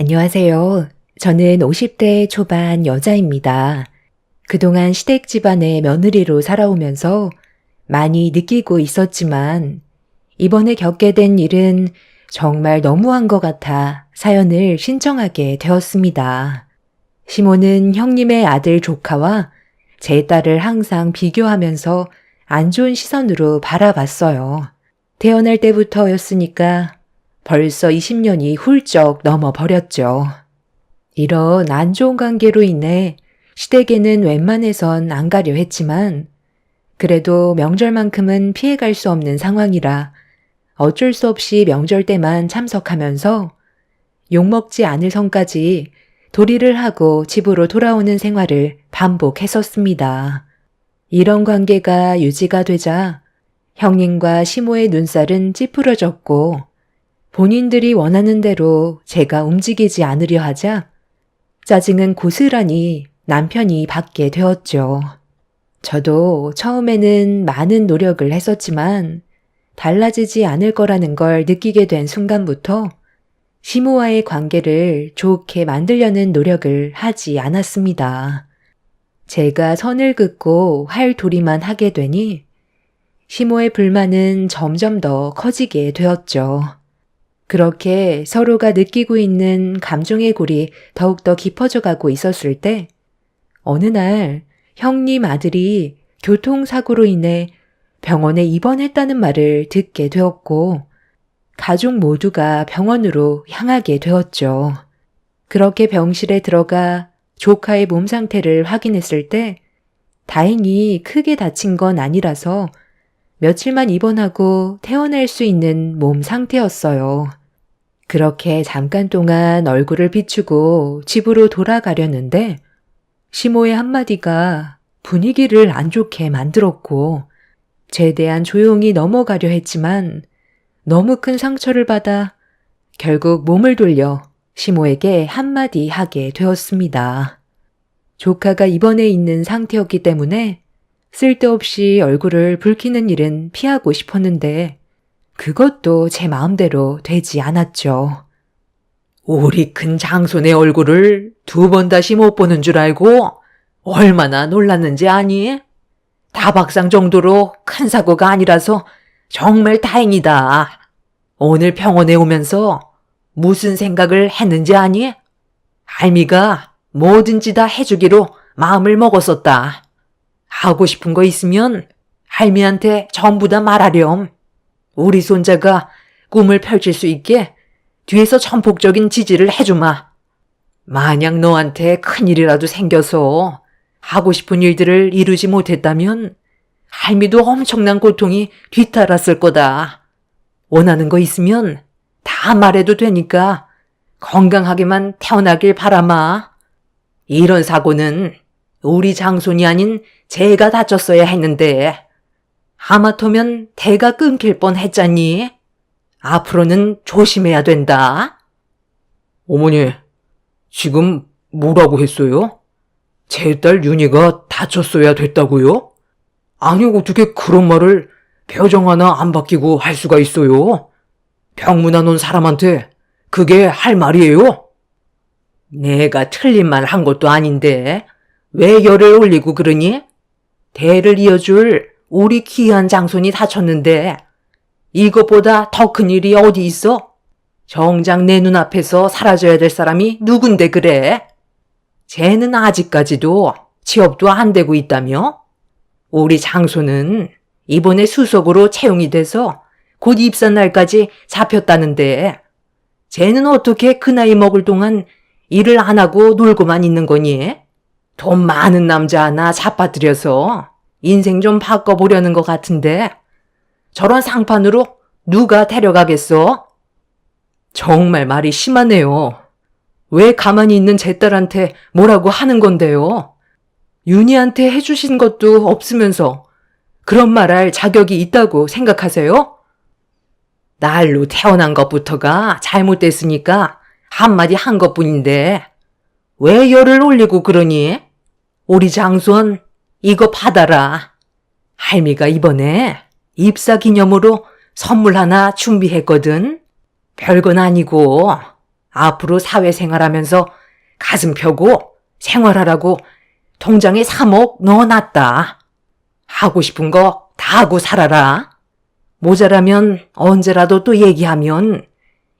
안녕하세요. 저는 50대 초반 여자입니다. 그동안 시댁 집안의 며느리로 살아오면서 많이 느끼고 있었지만 이번에 겪게 된 일은 정말 너무한 것 같아 사연을 신청하게 되었습니다. 시모는 형님의 아들 조카와 제 딸을 항상 비교하면서 안 좋은 시선으로 바라봤어요. 태어날 때부터였으니까 벌써 20년이 훌쩍 넘어버렸죠. 이런 안 좋은 관계로 인해 시댁에는 웬만해선 안 가려 했지만 그래도 명절만큼은 피해갈 수 없는 상황이라 어쩔 수 없이 명절 때만 참석하면서 욕먹지 않을 선까지 도리를 하고 집으로 돌아오는 생활을 반복했었습니다. 이런 관계가 유지가 되자 형님과 시모의 눈살은 찌푸려졌고 본인들이 원하는 대로 제가 움직이지 않으려 하자 짜증은 고스란히 남편이 받게 되었죠. 저도 처음에는 많은 노력을 했었지만 달라지지 않을 거라는 걸 느끼게 된 순간부터 시모와의 관계를 좋게 만들려는 노력을 하지 않았습니다. 제가 선을 긋고 할 도리만 하게 되니 시모의 불만은 점점 더 커지게 되었죠. 그렇게 서로가 느끼고 있는 감정의 골이 더욱더 깊어져 가고 있었을 때 어느 날 형님 아들이 교통사고로 인해 병원에 입원했다는 말을 듣게 되었고 가족 모두가 병원으로 향하게 되었죠. 그렇게 병실에 들어가 조카의 몸 상태를 확인했을 때 다행히 크게 다친 건 아니라서 며칠만 입원하고 퇴원할 수 있는 몸 상태였어요. 그렇게 잠깐 동안 얼굴을 비추고 집으로 돌아가려는데 시모의 한마디가 분위기를 안 좋게 만들었고 최대한 조용히 넘어가려 했지만 너무 큰 상처를 받아 결국 몸을 돌려 시모에게 한마디 하게 되었습니다. 조카가 입원해 있는 상태였기 때문에 쓸데없이 얼굴을 붉히는 일은 피하고 싶었는데 그것도 제 마음대로 되지 않았죠. 우리 큰 장손의 얼굴을 두 번 다시 못 보는 줄 알고 얼마나 놀랐는지 아니? 다박상 정도로 큰 사고가 아니라서 정말 다행이다. 오늘 병원에 오면서 무슨 생각을 했는지 아니? 할미가 뭐든지 다 해주기로 마음을 먹었었다. 하고 싶은 거 있으면 할미한테 전부 다 말하렴. 우리 손자가 꿈을 펼칠 수 있게 뒤에서 전폭적인 지지를 해주마. 만약 너한테 큰일이라도 생겨서 하고 싶은 일들을 이루지 못했다면 할미도 엄청난 고통이 뒤따랐을 거다. 원하는 거 있으면 다 말해도 되니까 건강하게만 태어나길 바라마. 이런 사고는 우리 장손이 아닌 제가 다쳤어야 했는데 하마터면 대가 끊길 뻔했잖니. 앞으로는 조심해야 된다. 어머니, 지금 뭐라고 했어요? 제 딸 윤희가 다쳤어야 됐다고요? 아니 어떻게 그런 말을 표정 하나 안 바뀌고 할 수가 있어요? 병문안 온 사람한테 그게 할 말이에요? 내가 틀린 말 한 것도 아닌데 왜 열을 올리고 그러니? 대를 이어줄 우리 귀한 장손이 다쳤는데 이것보다 더 큰 일이 어디 있어? 정작 내 눈앞에서 사라져야 될 사람이 누군데 그래? 쟤는 아직까지도 취업도 안 되고 있다며? 우리 장손은 이번에 수석으로 채용이 돼서 곧 입사 날까지 잡혔다는데 쟤는 어떻게 그 나이 먹을 동안 일을 안 하고 놀고만 있는 거니? 돈 많은 남자 하나 잡아들여서 인생 좀 바꿔보려는 것 같은데 저런 상판으로 누가 데려가겠어? 정말 말이 심하네요. 왜 가만히 있는 제 딸한테 뭐라고 하는 건데요? 윤희한테 해주신 것도 없으면서 그런 말할 자격이 있다고 생각하세요? 날로 태어난 것부터가 잘못됐으니까 한마디 한 것뿐인데 왜 열을 올리고 그러니? 우리 장손 이거 받아라. 할미가 이번에 입사 기념으로 선물 하나 준비했거든. 별건 아니고 앞으로 사회생활하면서 가슴 펴고 생활하라고 통장에 3억 넣어놨다. 하고 싶은 거 다 하고 살아라. 모자라면 언제라도 또 얘기하면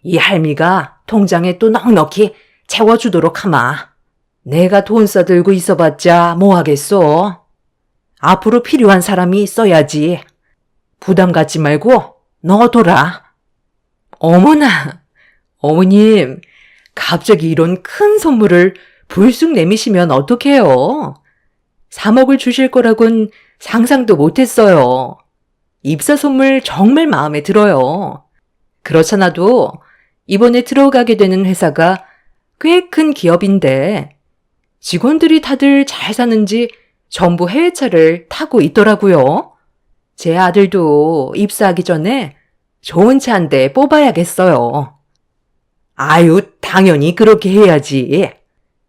이 할미가 통장에 또 넉넉히 채워주도록 하마. 내가 돈 써들고 있어봤자 뭐 하겠어. 앞으로 필요한 사람이 써야지. 부담 갖지 말고 넣어둬라. 어머나, 어머님, 갑자기 이런 큰 선물을 불쑥 내미시면 어떡해요? 3억을 주실 거라곤 상상도 못했어요. 입사 선물 정말 마음에 들어요. 그렇잖아도 이번에 들어가게 되는 회사가 꽤 큰 기업인데 직원들이 다들 잘 사는지 전부 해외차를 타고 있더라고요. 제 아들도 입사하기 전에 좋은 차 한 대 뽑아야겠어요. 아유, 당연히 그렇게 해야지.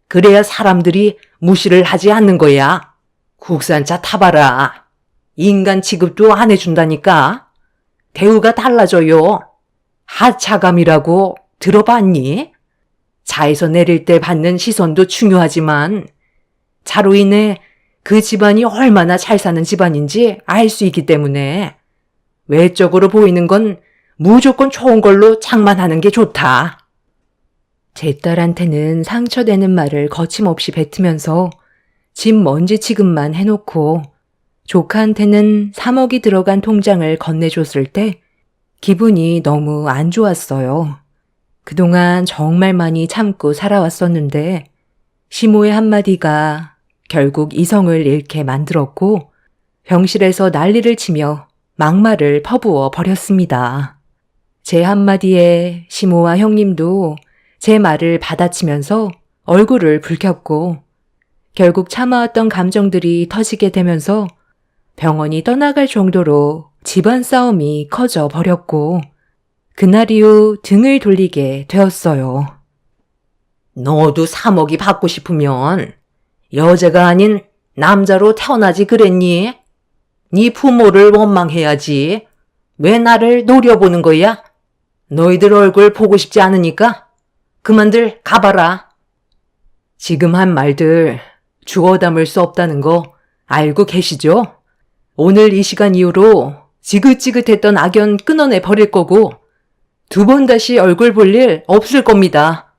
그래야 사람들이 무시를 하지 않는 거야. 국산차 타봐라. 인간 취급도 안 해준다니까. 대우가 달라져요. 하차감이라고 들어봤니? 차에서 내릴 때 받는 시선도 중요하지만 차로 인해 그 집안이 얼마나 잘 사는 집안인지 알 수 있기 때문에 외적으로 보이는 건 무조건 좋은 걸로 장만하는 게 좋다. 제 딸한테는 상처되는 말을 거침없이 뱉으면서 집 먼지 취급만 해놓고 조카한테는 3억이 들어간 통장을 건네줬을 때 기분이 너무 안 좋았어요. 그동안 정말 많이 참고 살아왔었는데 시모의 한마디가 결국 이성을 잃게 만들었고 병실에서 난리를 치며 막말을 퍼부어 버렸습니다. 제 한마디에 시모와 형님도 제 말을 받아치면서 얼굴을 붉혔고 결국 참아왔던 감정들이 터지게 되면서 병원이 떠나갈 정도로 집안 싸움이 커져 버렸고 그날 이후 등을 돌리게 되었어요. 너도 3억이 받고 싶으면 여자가 아닌 남자로 태어나지 그랬니? 네 부모를 원망해야지. 왜 나를 노려보는 거야? 너희들 얼굴 보고 싶지 않으니까 그만들 가봐라. 지금 한 말들 주워 담을 수 없다는 거 알고 계시죠? 오늘 이 시간 이후로 지긋지긋했던 악연 끊어내 버릴 거고 2번 다시 얼굴 볼 일 없을 겁니다.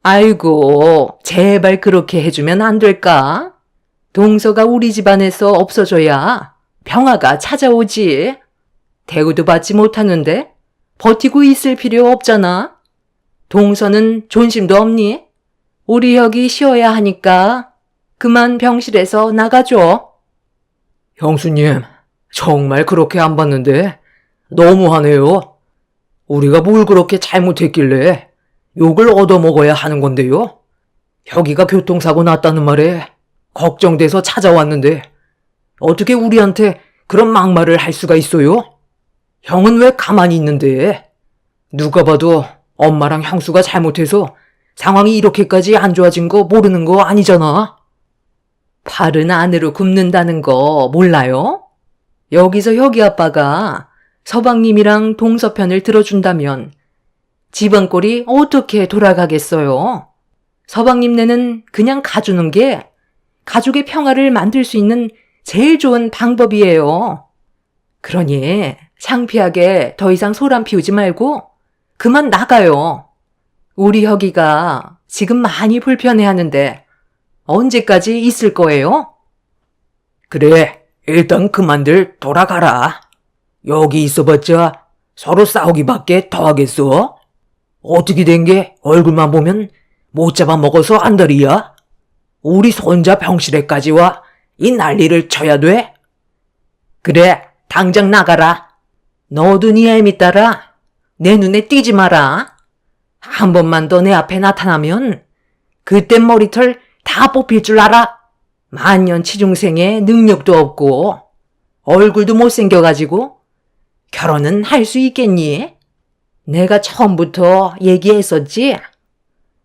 아이고, 제발 그렇게 해주면 안 될까? 동서가 우리 집안에서 없어져야 평화가 찾아오지. 대우도 받지 못하는데 버티고 있을 필요 없잖아. 동서는 존심도 없니? 우리 혁이 쉬어야 하니까 그만 병실에서 나가줘. 형수님, 정말 그렇게 안 봤는데 너무하네요. 우리가 뭘 그렇게 잘못했길래 욕을 얻어먹어야 하는 건데요. 혁이가 교통사고 났다는 말에 걱정돼서 찾아왔는데 어떻게 우리한테 그런 막말을 할 수가 있어요? 형은 왜 가만히 있는데? 누가 봐도 엄마랑 형수가 잘못해서 상황이 이렇게까지 안 좋아진 거 모르는 거 아니잖아. 팔은 안으로 굽는다는 거 몰라요? 여기서 혁이 아빠가 서방님이랑 동서 편을 들어준다면 집안 꼴이 어떻게 돌아가겠어요? 서방님네는 그냥 가주는 게 가족의 평화를 만들 수 있는 제일 좋은 방법이에요. 그러니 창피하게 더 이상 소란 피우지 말고 그만 나가요. 우리 혁이가 지금 많이 불편해하는데 언제까지 있을 거예요? 그래, 일단 그만들 돌아가라. 여기 있어봤자 서로 싸우기밖에 더 하겠어? 어떻게 된 게 얼굴만 보면 못 잡아먹어서 안달이야? 우리 손자 병실에까지 와 이 난리를 쳐야 돼? 그래, 당장 나가라. 너도 네 애미 따라 내 눈에 띄지 마라. 한 번만 더 내 앞에 나타나면 그땐 머리털 다 뽑힐 줄 알아. 만년치중생에 능력도 없고 얼굴도 못생겨가지고 결혼은 할 수 있겠니? 내가 처음부터 얘기했었지?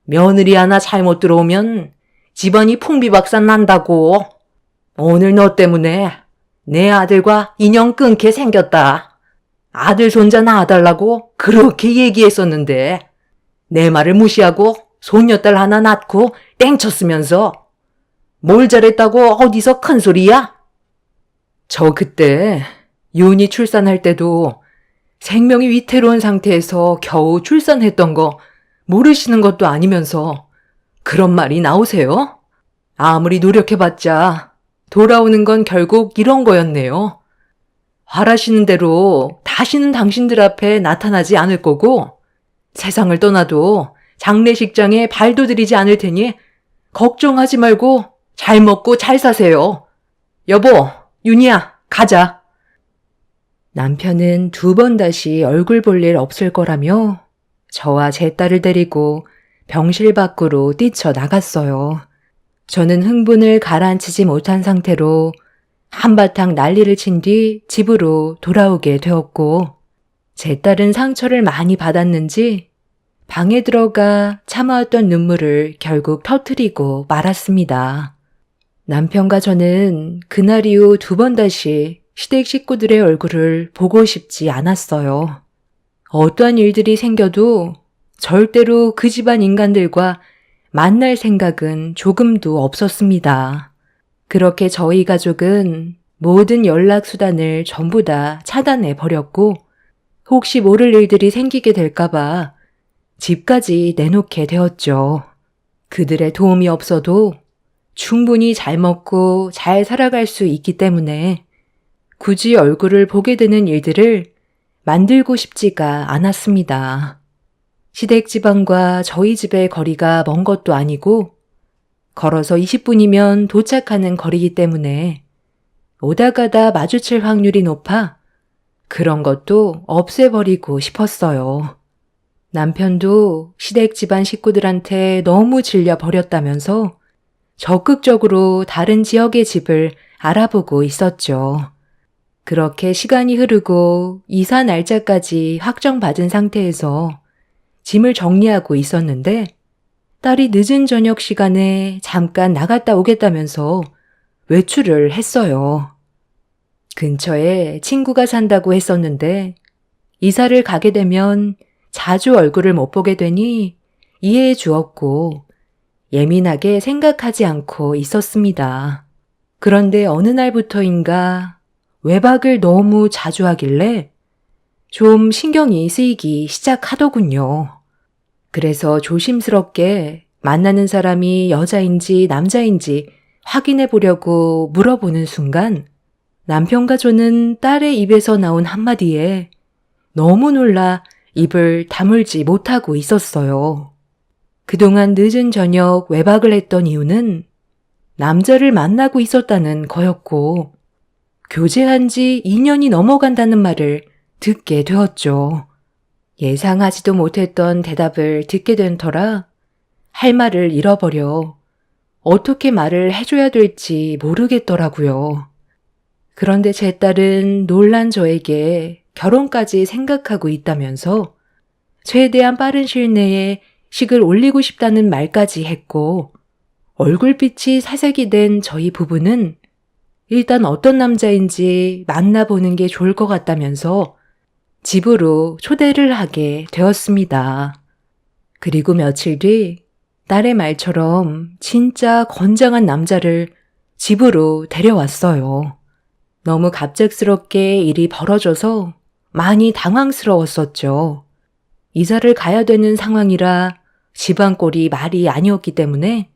며느리 하나 잘못 들어오면 집안이 풍비박산 난다고. 오늘 너 때문에 내 아들과 인연 끊게 생겼다. 아들 손자 낳아달라고 그렇게 얘기했었는데 내 말을 무시하고 손녀딸 하나 낳고 땡쳤으면서 뭘 잘했다고 어디서 큰 소리야? 저 그때 윤희 출산할 때도 생명이 위태로운 상태에서 겨우 출산했던 거 모르시는 것도 아니면서 그런 말이 나오세요? 아무리 노력해봤자 돌아오는 건 결국 이런 거였네요. 바라시는 대로 다시는 당신들 앞에 나타나지 않을 거고 세상을 떠나도 장례식장에 발도 들이지 않을 테니 걱정하지 말고 잘 먹고 잘 사세요. 여보, 윤희야, 가자. 남편은 2번 다시 얼굴 볼 일 없을 거라며 저와 제 딸을 데리고 병실 밖으로 뛰쳐나갔어요. 저는 흥분을 가라앉히지 못한 상태로 한바탕 난리를 친 뒤 집으로 돌아오게 되었고, 제 딸은 상처를 많이 받았는지 방에 들어가 참아왔던 눈물을 결국 터뜨리고 말았습니다. 남편과 저는 그날 이후 2번 다시 시댁 식구들의 얼굴을 보고 싶지 않았어요. 어떠한 일들이 생겨도 절대로 그 집안 인간들과 만날 생각은 조금도 없었습니다. 그렇게 저희 가족은 모든 연락수단을 전부 다 차단해 버렸고, 혹시 모를 일들이 생기게 될까봐 집까지 내놓게 되었죠. 그들의 도움이 없어도 충분히 잘 먹고 잘 살아갈 수 있기 때문에 굳이 얼굴을 보게 되는 일들을 만들고 싶지가 않았습니다. 시댁 지방과 저희 집의 거리가 먼 것도 아니고 걸어서 20분이면 도착하는 거리이기 때문에 오다 가다 마주칠 확률이 높아 그런 것도 없애버리고 싶었어요. 남편도 시댁 집안 식구들한테 너무 질려버렸다면서 적극적으로 다른 지역의 집을 알아보고 있었죠. 그렇게 시간이 흐르고 이사 날짜까지 확정받은 상태에서 짐을 정리하고 있었는데 딸이 늦은 저녁 시간에 잠깐 나갔다 오겠다면서 외출을 했어요. 근처에 친구가 산다고 했었는데 이사를 가게 되면 자주 얼굴을 못 보게 되니 이해해 주었고 예민하게 생각하지 않고 있었습니다. 그런데 어느 날부터인가 외박을 너무 자주 하길래 좀 신경이 쓰이기 시작하더군요. 그래서 조심스럽게 만나는 사람이 여자인지 남자인지 확인해 보려고 물어보는 순간 남편과 저는 딸의 입에서 나온 한마디에 너무 놀라 입을 다물지 못하고 있었어요. 그동안 늦은 저녁 외박을 했던 이유는 남자를 만나고 있었다는 거였고 교제한 지 2년이 넘어간다는 말을 듣게 되었죠. 예상하지도 못했던 대답을 듣게 된 터라 할 말을 잃어버려 어떻게 말을 해줘야 될지 모르겠더라고요. 그런데 제 딸은 놀란 저에게 결혼까지 생각하고 있다면서 최대한 빠른 시일 내에 식을 올리고 싶다는 말까지 했고 얼굴빛이 사색이 된 저희 부부는 일단 어떤 남자인지 만나보는 게 좋을 것 같다면서 집으로 초대를 하게 되었습니다. 그리고 며칠 뒤 딸의 말처럼 진짜 건장한 남자를 집으로 데려왔어요. 너무 갑작스럽게 일이 벌어져서 많이 당황스러웠었죠. 이사를 가야 되는 상황이라 집안꼴이 말이 아니었기 때문에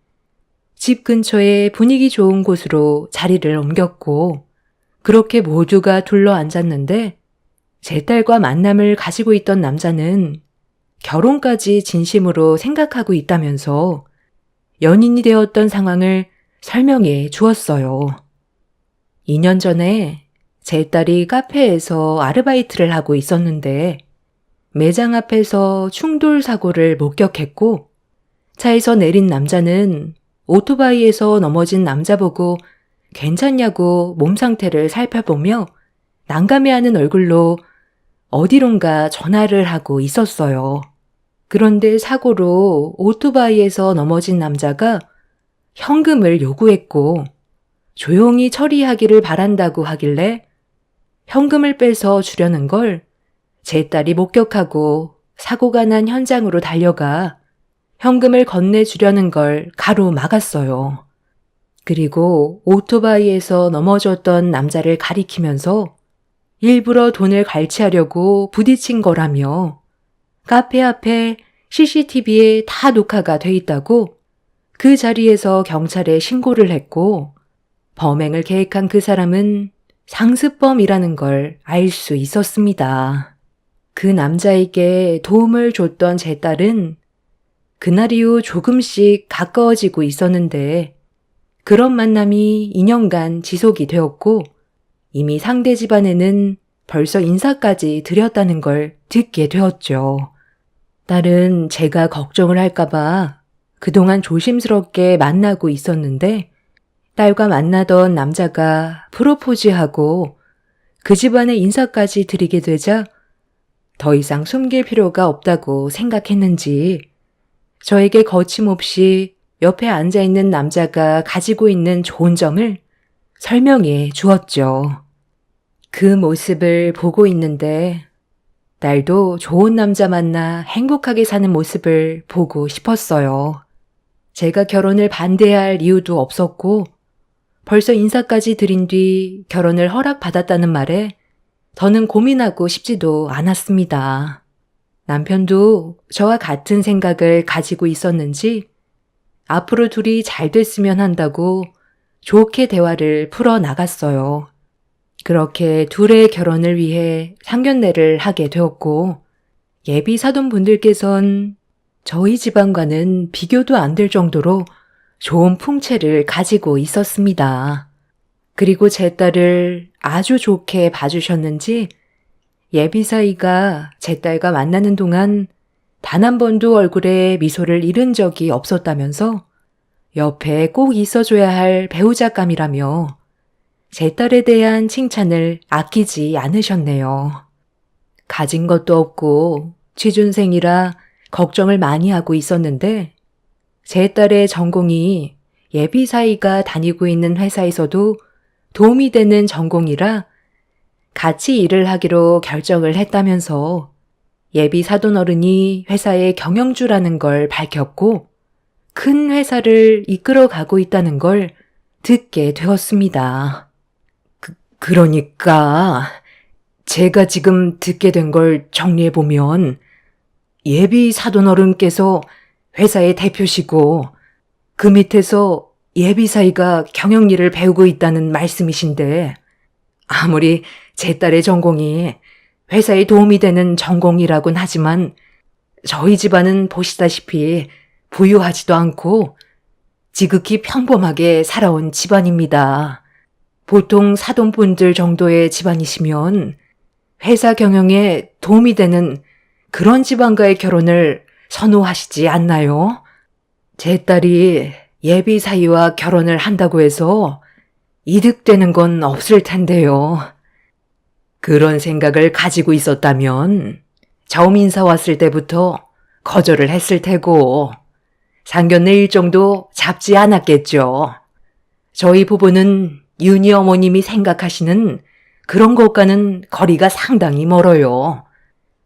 집 근처에 분위기 좋은 곳으로 자리를 옮겼고 그렇게 모두가 둘러앉았는데 제 딸과 만남을 가지고 있던 남자는 결혼까지 진심으로 생각하고 있다면서 연인이 되었던 상황을 설명해 주었어요. 2년 전에 제 딸이 카페에서 아르바이트를 하고 있었는데 매장 앞에서 충돌 사고를 목격했고 차에서 내린 남자는 오토바이에서 넘어진 남자 보고 괜찮냐고 몸 상태를 살펴보며 난감해하는 얼굴로 어디론가 전화를 하고 있었어요. 그런데 사고로 오토바이에서 넘어진 남자가 현금을 요구했고 조용히 처리하기를 바란다고 하길래 현금을 빼서 주려는 걸 제 딸이 목격하고 사고가 난 현장으로 달려가 현금을 건네주려는 걸 가로막았어요. 그리고 오토바이에서 넘어졌던 남자를 가리키면서 일부러 돈을 갈취하려고 부딪힌 거라며 카페 앞에 CCTV에 다 녹화가 돼 있다고 그 자리에서 경찰에 신고를 했고 범행을 계획한 그 사람은 상습범이라는 걸 알 수 있었습니다. 그 남자에게 도움을 줬던 제 딸은 그날 이후 조금씩 가까워지고 있었는데 그런 만남이 2년간 지속이 되었고 이미 상대 집안에는 벌써 인사까지 드렸다는 걸 듣게 되었죠. 딸은 제가 걱정을 할까봐 그동안 조심스럽게 만나고 있었는데 딸과 만나던 남자가 프로포즈하고 그 집안에 인사까지 드리게 되자 더 이상 숨길 필요가 없다고 생각했는지 저에게 거침없이 옆에 앉아있는 남자가 가지고 있는 좋은 점을 설명해 주었죠. 그 모습을 보고 있는데 딸도 좋은 남자 만나 행복하게 사는 모습을 보고 싶었어요. 제가 결혼을 반대할 이유도 없었고 벌써 인사까지 드린 뒤 결혼을 허락받았다는 말에 더는 고민하고 싶지도 않았습니다. 남편도 저와 같은 생각을 가지고 있었는지 앞으로 둘이 잘 됐으면 한다고 좋게 대화를 풀어나갔어요. 그렇게 둘의 결혼을 위해 상견례를 하게 되었고 예비 사돈분들께선 저희 집안과는 비교도 안 될 정도로 좋은 풍채를 가지고 있었습니다. 그리고 제 딸을 아주 좋게 봐주셨는지 예비 사이가 제 딸과 만나는 동안 단 한 번도 얼굴에 미소를 잃은 적이 없었다면서 옆에 꼭 있어줘야 할 배우자감이라며 제 딸에 대한 칭찬을 아끼지 않으셨네요. 가진 것도 없고 취준생이라 걱정을 많이 하고 있었는데 제 딸의 전공이 예비 사이가 다니고 있는 회사에서도 도움이 되는 전공이라 같이 일을 하기로 결정을 했다면서 예비 사돈어른이 회사의 경영주라는 걸 밝혔고 큰 회사를 이끌어가고 있다는 걸 듣게 되었습니다. 그러니까 제가 지금 듣게 된 걸 정리해보면 예비 사돈어른께서 회사의 대표시고 그 밑에서 예비 사이가 경영일을 배우고 있다는 말씀이신데 아무리 제 딸의 전공이 회사에 도움이 되는 전공이라곤 하지만 저희 집안은 보시다시피 부유하지도 않고 지극히 평범하게 살아온 집안입니다. 보통 사돈분들 정도의 집안이시면 회사 경영에 도움이 되는 그런 집안과의 결혼을 선호하시지 않나요? 제 딸이 예비 사이와 결혼을 한다고 해서 이득되는 건 없을 텐데요. 그런 생각을 가지고 있었다면 처음 인사 왔을 때부터 거절을 했을 테고 상견례 일정도 잡지 않았겠죠. 저희 부부는 윤희 어머님이 생각하시는 그런 것과는 거리가 상당히 멀어요.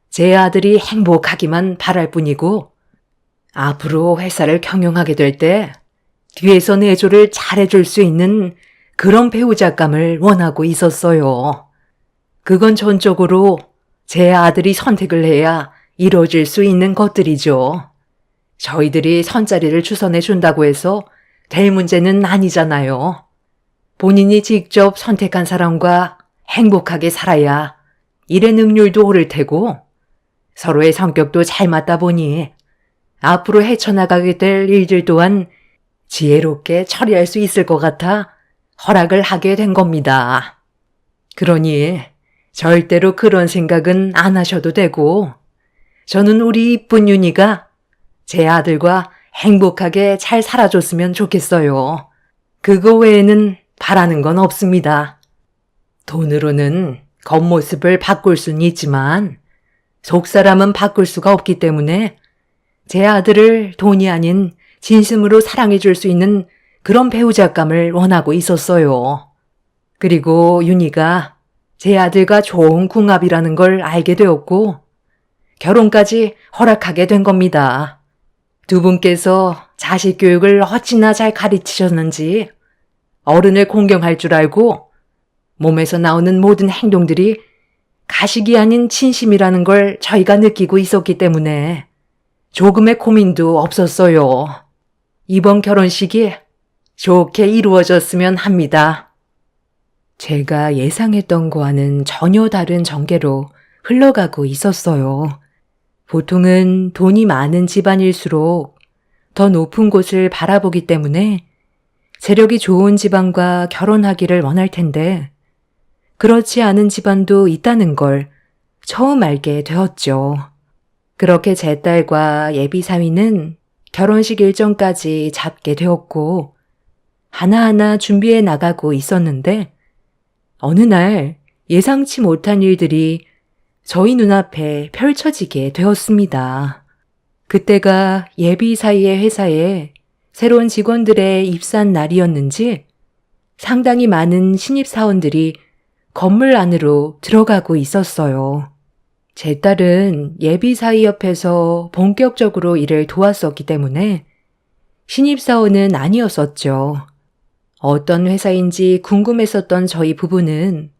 제 아들이 행복하기만 바랄 뿐이고 앞으로 회사를 경영하게 될 때 뒤에서 내조를 잘해줄 수 있는 그런 배우자감을 원하고 있었어요. 그건 전적으로 제 아들이 선택을 해야 이루어질 수 있는 것들이죠. 저희들이 선자리를 추선해 준다고 해서 될 문제는 아니잖아요. 본인이 직접 선택한 사람과 행복하게 살아야 일의 능률도 오를 테고 서로의 성격도 잘 맞다 보니 앞으로 헤쳐나가게 될 일들 또한 지혜롭게 처리할 수 있을 것 같아 허락을 하게 된 겁니다. 그러니 절대로 그런 생각은 안 하셔도 되고 저는 우리 이쁜 윤희가 제 아들과 행복하게 잘 살아줬으면 좋겠어요. 그거 외에는 바라는 건 없습니다. 돈으로는 겉모습을 바꿀 수는 있지만 속사람은 바꿀 수가 없기 때문에 제 아들을 돈이 아닌 진심으로 사랑해 줄 수 있는 그런 배우자감을 원하고 있었어요. 그리고 윤희가 제 아들과 좋은 궁합이라는 걸 알게 되었고 결혼까지 허락하게 된 겁니다. 두 분께서 자식 교육을 어찌나 잘 가르치셨는지 어른을 공경할 줄 알고 몸에서 나오는 모든 행동들이 가식이 아닌 진심이라는 걸 저희가 느끼고 있었기 때문에 조금의 고민도 없었어요. 이번 결혼식이 좋게 이루어졌으면 합니다. 제가 예상했던 거와는 전혀 다른 전개로 흘러가고 있었어요. 보통은 돈이 많은 집안일수록 더 높은 곳을 바라보기 때문에 재력이 좋은 집안과 결혼하기를 원할 텐데 그렇지 않은 집안도 있다는 걸 처음 알게 되었죠. 그렇게 제 딸과 예비 사위는 결혼식 일정까지 잡게 되었고 하나하나 준비해 나가고 있었는데 어느 날 예상치 못한 일들이 저희 눈앞에 펼쳐지게 되었습니다. 그때가 예비 사위의 회사에 새로운 직원들의 입사한 날이었는지 상당히 많은 신입사원들이 건물 안으로 들어가고 있었어요. 제 딸은 예비 사위 옆에서 본격적으로 일을 도왔었기 때문에 신입사원은 아니었었죠. 어떤 회사인지 궁금했었던 저희 부부는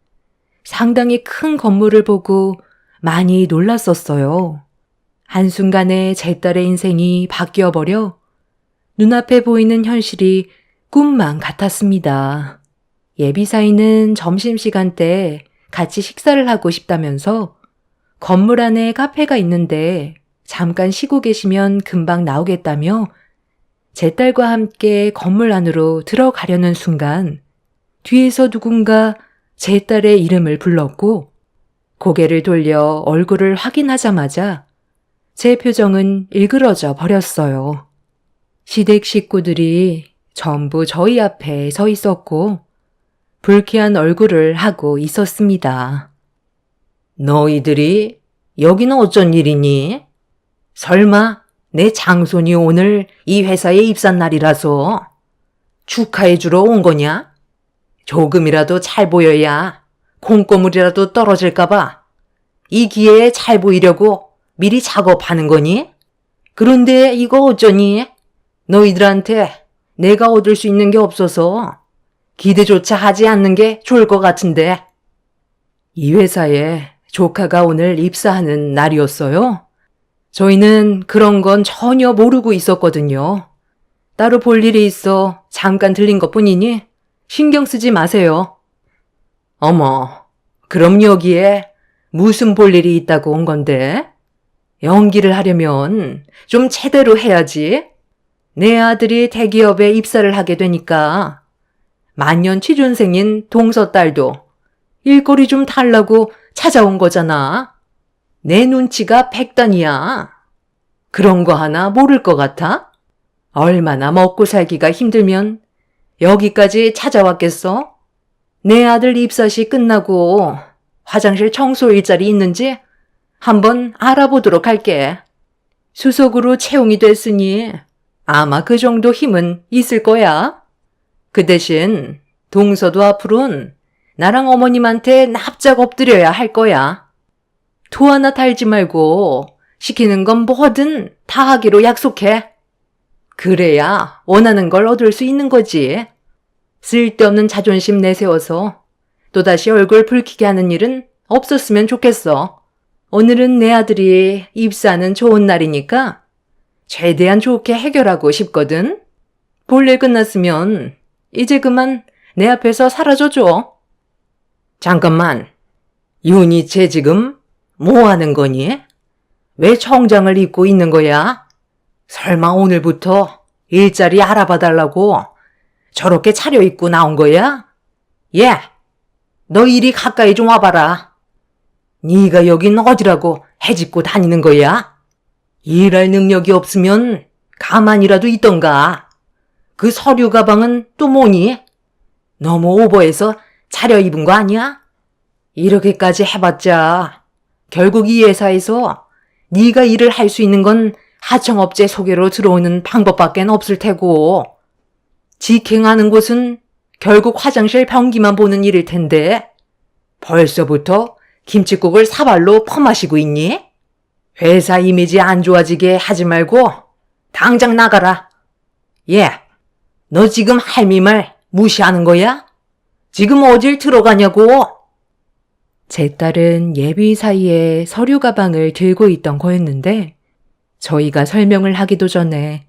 상당히 큰 건물을 보고 많이 놀랐었어요. 한순간에 제 딸의 인생이 바뀌어버려 눈앞에 보이는 현실이 꿈만 같았습니다. 예비사위는 점심시간 때 같이 식사를 하고 싶다면서 건물 안에 카페가 있는데 잠깐 쉬고 계시면 금방 나오겠다며 제 딸과 함께 건물 안으로 들어가려는 순간 뒤에서 누군가 제 딸의 이름을 불렀고 고개를 돌려 얼굴을 확인하자마자 제 표정은 일그러져 버렸어요. 시댁 식구들이 전부 저희 앞에 서 있었고 불쾌한 얼굴을 하고 있었습니다. 너희들이 여기는 어쩐 일이니? 설마 내 장손이 오늘 이 회사에 입사한 날이라서 축하해주러 온 거냐? 조금이라도 잘 보여야 콩고물이라도 떨어질까봐 이 기회에 잘 보이려고 미리 작업하는 거니? 그런데 이거 어쩌니? 너희들한테 내가 얻을 수 있는 게 없어서 기대조차 하지 않는 게 좋을 것 같은데. 이 회사에 조카가 오늘 입사하는 날이었어요. 저희는 그런 건 전혀 모르고 있었거든요. 따로 볼 일이 있어 잠깐 들린 것뿐이니 신경 쓰지 마세요. 어머, 그럼 여기에 무슨 볼 일이 있다고 온 건데? 연기를 하려면 좀 제대로 해야지. 내 아들이 대기업에 입사를 하게 되니까 만년 취준생인 동서 딸도 일거리 좀 달라고 찾아온 거잖아. 내 눈치가 백단이야. 그런 거 하나 모를 것 같아? 얼마나 먹고 살기가 힘들면 여기까지 찾아왔겠어? 내 아들 입사시 끝나고 화장실 청소 일자리 있는지 한번 알아보도록 할게. 수석으로 채용이 됐으니 아마 그 정도 힘은 있을 거야. 그 대신 동서도 앞으로는 나랑 어머님한테 납작 엎드려야 할 거야. 토 하나 달지 말고 시키는 건 뭐든 다 하기로 약속해. 그래야 원하는 걸 얻을 수 있는 거지. 쓸데없는 자존심 내세워서 또다시 얼굴 붉히게 하는 일은 없었으면 좋겠어. 오늘은 내 아들이 입사하는 좋은 날이니까 최대한 좋게 해결하고 싶거든. 볼일 끝났으면 이제 그만 내 앞에서 사라져줘. 잠깐만, 윤희 쟤 지금 뭐 하는 거니? 왜 청장을 입고 있는 거야? 설마 오늘부터 일자리 알아봐 달라고 저렇게 차려입고 나온 거야? 예, 너 이리 가까이 좀 와봐라. 네가 여긴 어디라고 해집고 다니는 거야? 일할 능력이 없으면 가만히라도 있던가. 그 서류 가방은 또 뭐니? 너무 오버해서 차려입은 거 아니야? 이렇게까지 해봤자 결국 이 회사에서 네가 일을 할 수 있는 건 하청업체 소개로 들어오는 방법밖엔 없을 테고 직행하는 곳은 결국 화장실 변기만 보는 일일 텐데 벌써부터 김칫국을 사발로 퍼마시고 있니? 회사 이미지 안 좋아지게 하지 말고 당장 나가라. 예, 너 지금 할미 말 무시하는 거야? 지금 어딜 들어가냐고? 제 딸은 예비 사이에 서류 가방을 들고 있던 거였는데 저희가 설명을 하기도 전에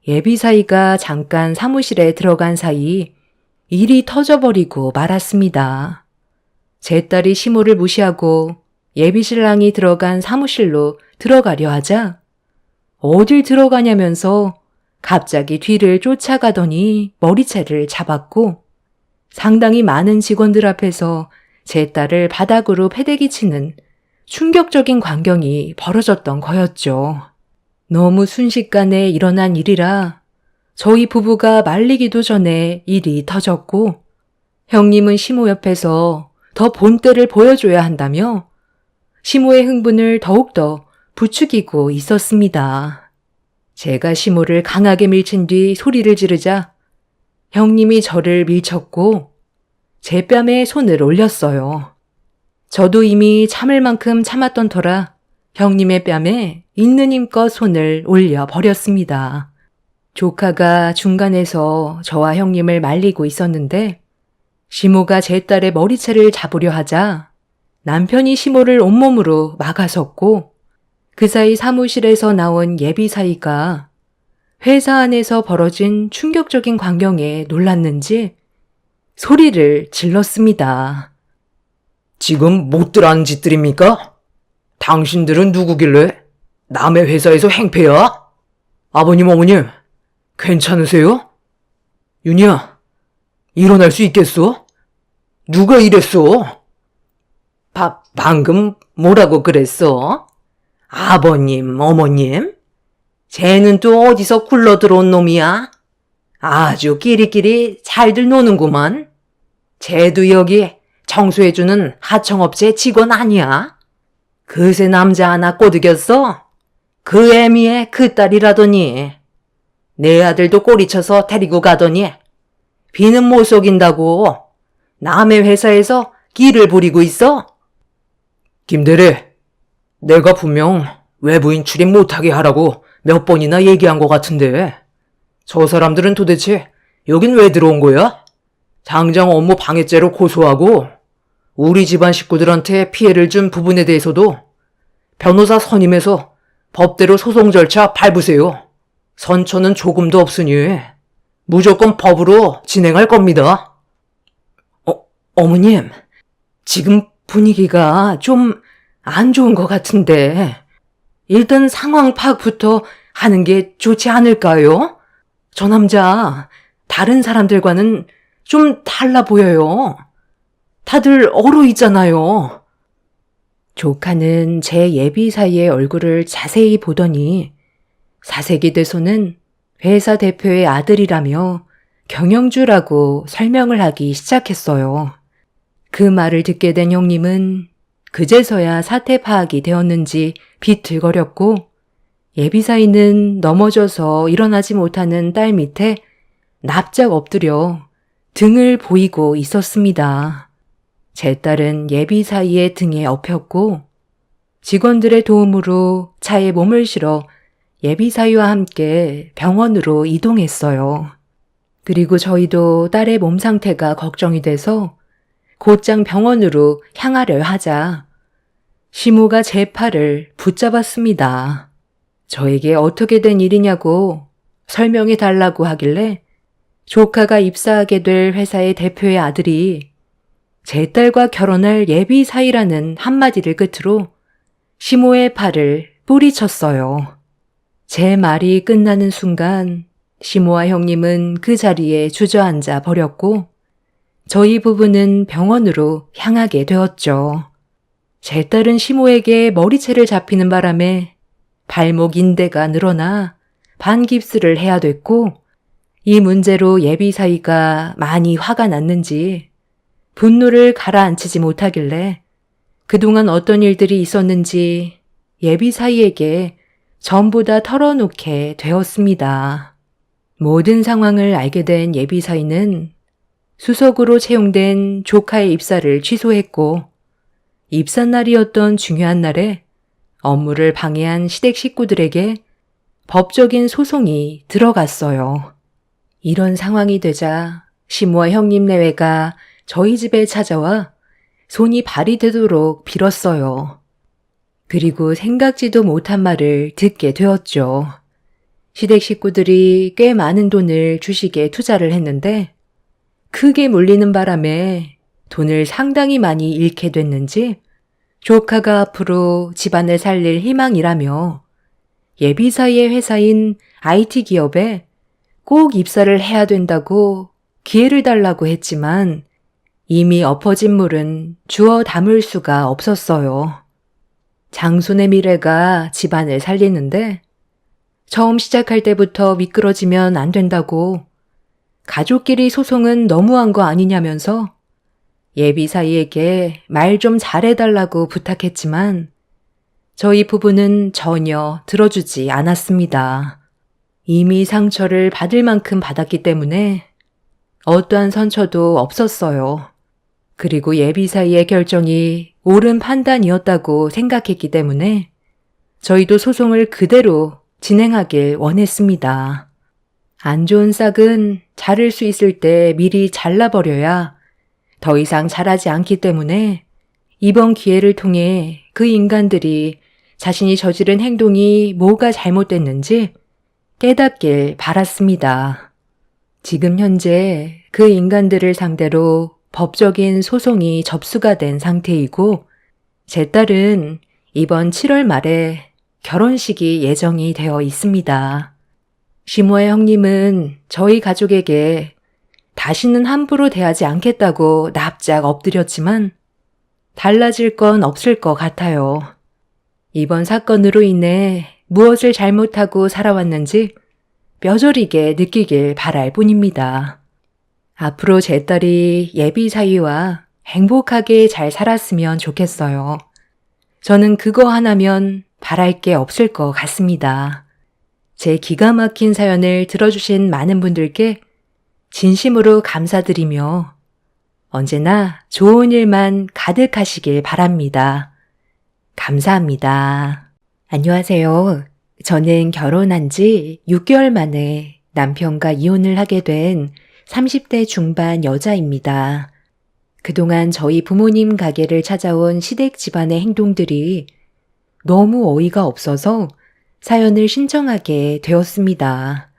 예비 사이가 잠깐 사무실에 들어간 사이 일이 터져버리고 말았습니다. 제 딸이 시모를 무시하고 예비 신랑이 들어간 사무실로 들어가려 하자 어딜 들어가냐면서 갑자기 뒤를 쫓아가더니 머리채를 잡았고 상당히 많은 직원들 앞에서 제 딸을 바닥으로 패대기 치는 충격적인 광경이 벌어졌던 거였죠. 너무 순식간에 일어난 일이라 저희 부부가 말리기도 전에 일이 터졌고 형님은 시모 옆에서 더 본때를 보여줘야 한다며 시모의 흥분을 더욱더 부추기고 있었습니다. 제가 시모를 강하게 밀친 뒤 소리를 지르자 형님이 저를 밀쳤고 제 뺨에 손을 올렸어요. 저도 이미 참을 만큼 참았던 터라 형님의 뺨에 있는 힘껏 손을 올려 버렸습니다. 조카가 중간에서 저와 형님을 말리고 있었는데 시모가 제 딸의 머리채를 잡으려 하자 남편이 시모를 온몸으로 막아섰고 그 사이 사무실에서 나온 예비 사이가 회사 안에서 벌어진 충격적인 광경에 놀랐는지 소리를 질렀습니다. 지금 못들 하는 짓들입니까? 당신들은 누구길래 남의 회사에서 행패야? 아버님, 어머님, 괜찮으세요? 윤희야, 일어날 수 있겠어? 누가 이랬어? 방금 뭐라고 그랬어? 아버님, 어머님? 쟤는 또 어디서 굴러 들어온 놈이야? 아주 끼리끼리 잘들 노는구만. 쟤도 여기 청소해주는 하청업체 직원 아니야? 그새 남자 하나 꼬드겼어? 그 애미의 그 딸이라더니. 내 아들도 꼬리쳐서 데리고 가더니 비는 못 속인다고 남의 회사에서 끼를 부리고 있어? 김대리, 내가 분명 외부인 출입 못하게 하라고 몇 번이나 얘기한 것 같은데 저 사람들은 도대체 여긴 왜 들어온 거야? 당장 업무 방해죄로 고소하고 우리 집안 식구들한테 피해를 준 부분에 대해서도 변호사 선임해서 법대로 소송 절차 밟으세요. 선처는 조금도 없으니 무조건 법으로 진행할 겁니다. 어머님, 지금 분위기가 좀 안 좋은 것 같은데 일단 상황 파악부터 하는 게 좋지 않을까요? 저 남자 다른 사람들과는 좀 달라 보여요. 다들 얼어 있잖아요. 조카는 제 예비 사이의 얼굴을 자세히 보더니 사색이 돼서는 회사 대표의 아들이라며 경영주라고 설명을 하기 시작했어요. 그 말을 듣게 된 형님은 그제서야 사태 파악이 되었는지 비틀거렸고 예비사이는 넘어져서 일어나지 못하는 딸 밑에 납작 엎드려 등을 보이고 있었습니다. 제 딸은 예비사이의 등에 엎였고 직원들의 도움으로 차에 몸을 실어 예비사이와 함께 병원으로 이동했어요. 그리고 저희도 딸의 몸 상태가 걱정이 돼서 곧장 병원으로 향하려 하자 시모가 제 팔을 붙잡았습니다. 저에게 어떻게 된 일이냐고 설명해 달라고 하길래 조카가 입사하게 될 회사의 대표의 아들이 제 딸과 결혼할 예비 사이라는 한마디를 끝으로 시모의 팔을 뿌리쳤어요. 제 말이 끝나는 순간 시모와 형님은 그 자리에 주저앉아 버렸고 저희 부부는 병원으로 향하게 되었죠. 제 딸은 시모에게 머리채를 잡히는 바람에 발목 인대가 늘어나 반깁스를 해야 됐고 이 문제로 예비 사이가 많이 화가 났는지 분노를 가라앉히지 못하길래 그동안 어떤 일들이 있었는지 예비 사이에게 전부 다 털어놓게 되었습니다. 모든 상황을 알게 된 예비 사이는 수석으로 채용된 조카의 입사를 취소했고 입사 날이었던 중요한 날에 업무를 방해한 시댁 식구들에게 법적인 소송이 들어갔어요. 이런 상황이 되자 시모와 형님 내외가 저희 집에 찾아와 손이 발이 되도록 빌었어요. 그리고 생각지도 못한 말을 듣게 되었죠. 시댁 식구들이 꽤 많은 돈을 주식에 투자를 했는데 크게 물리는 바람에 돈을 상당히 많이 잃게 됐는지 조카가 앞으로 집안을 살릴 희망이라며 예비사이의 회사인 IT 기업에 꼭 입사를 해야 된다고 기회를 달라고 했지만 이미 엎어진 물은 주워 담을 수가 없었어요. 장손의 미래가 집안을 살리는데 처음 시작할 때부터 미끄러지면 안 된다고 가족끼리 소송은 너무한 거 아니냐면서 예비사이에게 말 좀 잘해달라고 부탁했지만 저희 부부는 전혀 들어주지 않았습니다. 이미 상처를 받을 만큼 받았기 때문에 어떠한 선처도 없었어요. 그리고 예비사이의 결정이 옳은 판단이었다고 생각했기 때문에 저희도 소송을 그대로 진행하길 원했습니다. 안 좋은 싹은 자를 수 있을 때 미리 잘라버려야 더 이상 자라지 않기 때문에 이번 기회를 통해 그 인간들이 자신이 저지른 행동이 뭐가 잘못됐는지 깨닫길 바랐습니다. 지금 현재 그 인간들을 상대로 법적인 소송이 접수가 된 상태이고 제 딸은 이번 7월 말에 결혼식이 예정이 되어 있습니다. 시모의 형님은 저희 가족에게 다시는 함부로 대하지 않겠다고 납작 엎드렸지만 달라질 건 없을 것 같아요. 이번 사건으로 인해 무엇을 잘못하고 살아왔는지 뼈저리게 느끼길 바랄 뿐입니다. 앞으로 제 딸이 예비 사위와 행복하게 잘 살았으면 좋겠어요. 저는 그거 하나면 바랄 게 없을 것 같습니다. 제 기가 막힌 사연을 들어주신 많은 분들께 진심으로 감사드리며 언제나 좋은 일만 가득하시길 바랍니다. 감사합니다. 안녕하세요. 저는 결혼한 지 6개월 만에 남편과 이혼을 하게 된 30대 중반 여자입니다. 그동안 저희 부모님 가게를 찾아온 시댁 집안의 행동들이 너무 어이가 없어서 사연을 신청하게 되었습니다.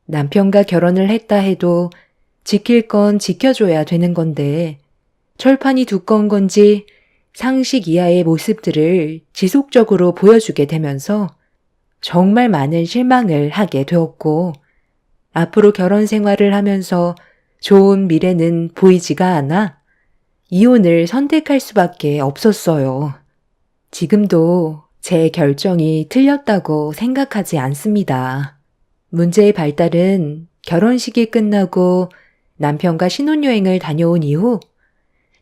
남편과 결혼을 했다 해도 지킬 건 지켜줘야 되는 건데 철판이 두꺼운 건지 상식 이하의 모습들을 지속적으로 보여주게 되면서 정말 많은 실망을 하게 되었고 앞으로 결혼 생활을 하면서 좋은 미래는 보이지가 않아 이혼을 선택할 수밖에 없었어요. 지금도 제 결정이 틀렸다고 생각하지 않습니다. 문제의 발달은 결혼식이 끝나고 남편과 신혼여행을 다녀온 이후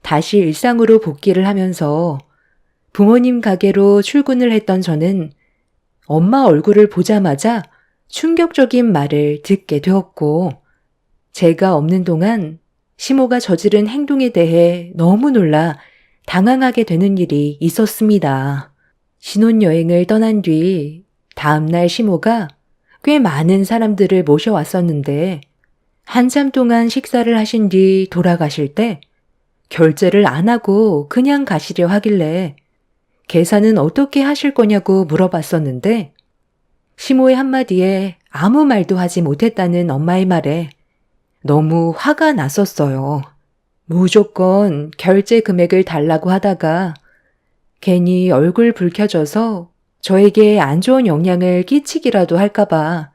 다시 일상으로 복귀를 하면서 부모님 가게로 출근을 했던 저는 엄마 얼굴을 보자마자 충격적인 말을 듣게 되었고 제가 없는 동안 시모가 저지른 행동에 대해 너무 놀라 당황하게 되는 일이 있었습니다. 신혼여행을 떠난 뒤 다음날 시모가 꽤 많은 사람들을 모셔왔었는데 한참 동안 식사를 하신 뒤 돌아가실 때 결제를 안 하고 그냥 가시려 하길래 계산은 어떻게 하실 거냐고 물어봤었는데 시모의 한마디에 아무 말도 하지 못했다는 엄마의 말에 너무 화가 났었어요. 무조건 결제 금액을 달라고 하다가 괜히 얼굴 붉혀져서 저에게 안 좋은 영향을 끼치기라도 할까봐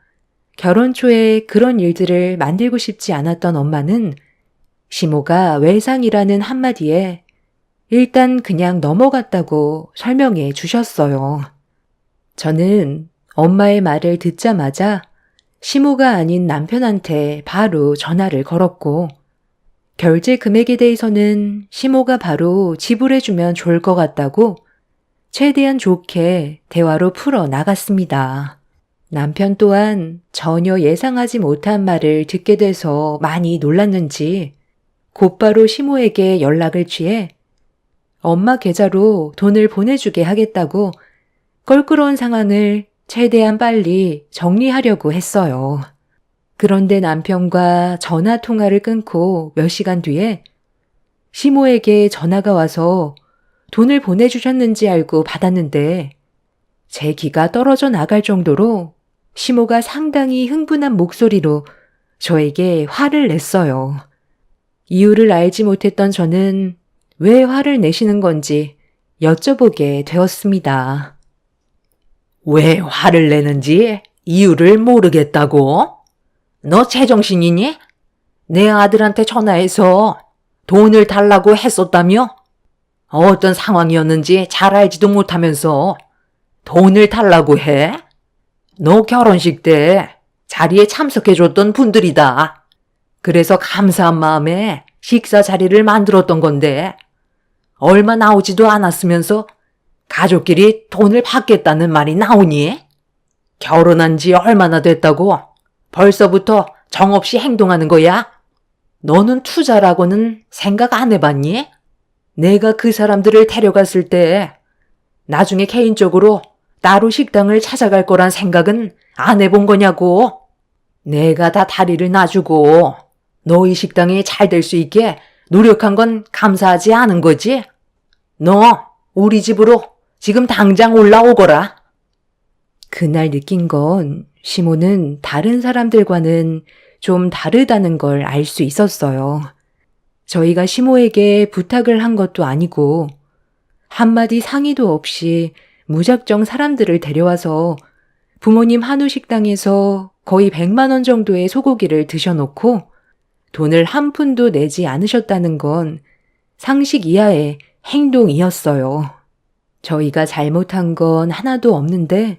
결혼 초에 그런 일들을 만들고 싶지 않았던 엄마는 시모가 외상이라는 한마디에 일단 그냥 넘어갔다고 설명해 주셨어요. 저는 엄마의 말을 듣자마자 시모가 아닌 남편한테 바로 전화를 걸었고 결제 금액에 대해서는 시모가 바로 지불해주면 좋을 것 같다고 최대한 좋게 대화로 풀어 나갔습니다. 남편 또한 전혀 예상하지 못한 말을 듣게 돼서 많이 놀랐는지 곧바로 시모에게 연락을 취해 엄마 계좌로 돈을 보내주게 하겠다고 껄끄러운 상황을 최대한 빨리 정리하려고 했어요. 그런데 남편과 전화 통화를 끊고 몇 시간 뒤에 시모에게 전화가 와서 돈을 보내주셨는지 알고 받았는데 제 기가 떨어져 나갈 정도로 시모가 상당히 흥분한 목소리로 저에게 화를 냈어요. 이유를 알지 못했던 저는 왜 화를 내시는 건지 여쭤보게 되었습니다. 왜 화를 내는지 이유를 모르겠다고? 너 제정신이니? 내 아들한테 전화해서 돈을 달라고 했었다며? 어떤 상황이었는지 잘 알지도 못하면서 돈을 달라고 해? 너 결혼식 때 자리에 참석해줬던 분들이다. 그래서 감사한 마음에 식사 자리를 만들었던 건데 얼마 나오지도 않았으면서 가족끼리 돈을 받겠다는 말이 나오니? 결혼한 지 얼마나 됐다고 벌써부터 정없이 행동하는 거야? 너는 투자라고는 생각 안 해봤니? 내가 그 사람들을 데려갔을 때 나중에 개인적으로 따로 식당을 찾아갈 거란 생각은 안 해본 거냐고. 내가 다 다리를 놔주고 너희 식당이 잘 될 수 있게 노력한 건 감사하지 않은 거지? 너 우리 집으로 지금 당장 올라오거라. 그날 느낀 건 시모는 다른 사람들과는 좀 다르다는 걸 알 수 있었어요. 저희가 시모에게 부탁을 한 것도 아니고 한마디 상의도 없이 무작정 사람들을 데려와서 부모님 한우 식당에서 거의 100만 원 정도의 소고기를 드셔놓고 돈을 한 푼도 내지 않으셨다는 건 상식 이하의 행동이었어요. 저희가 잘못한 건 하나도 없는데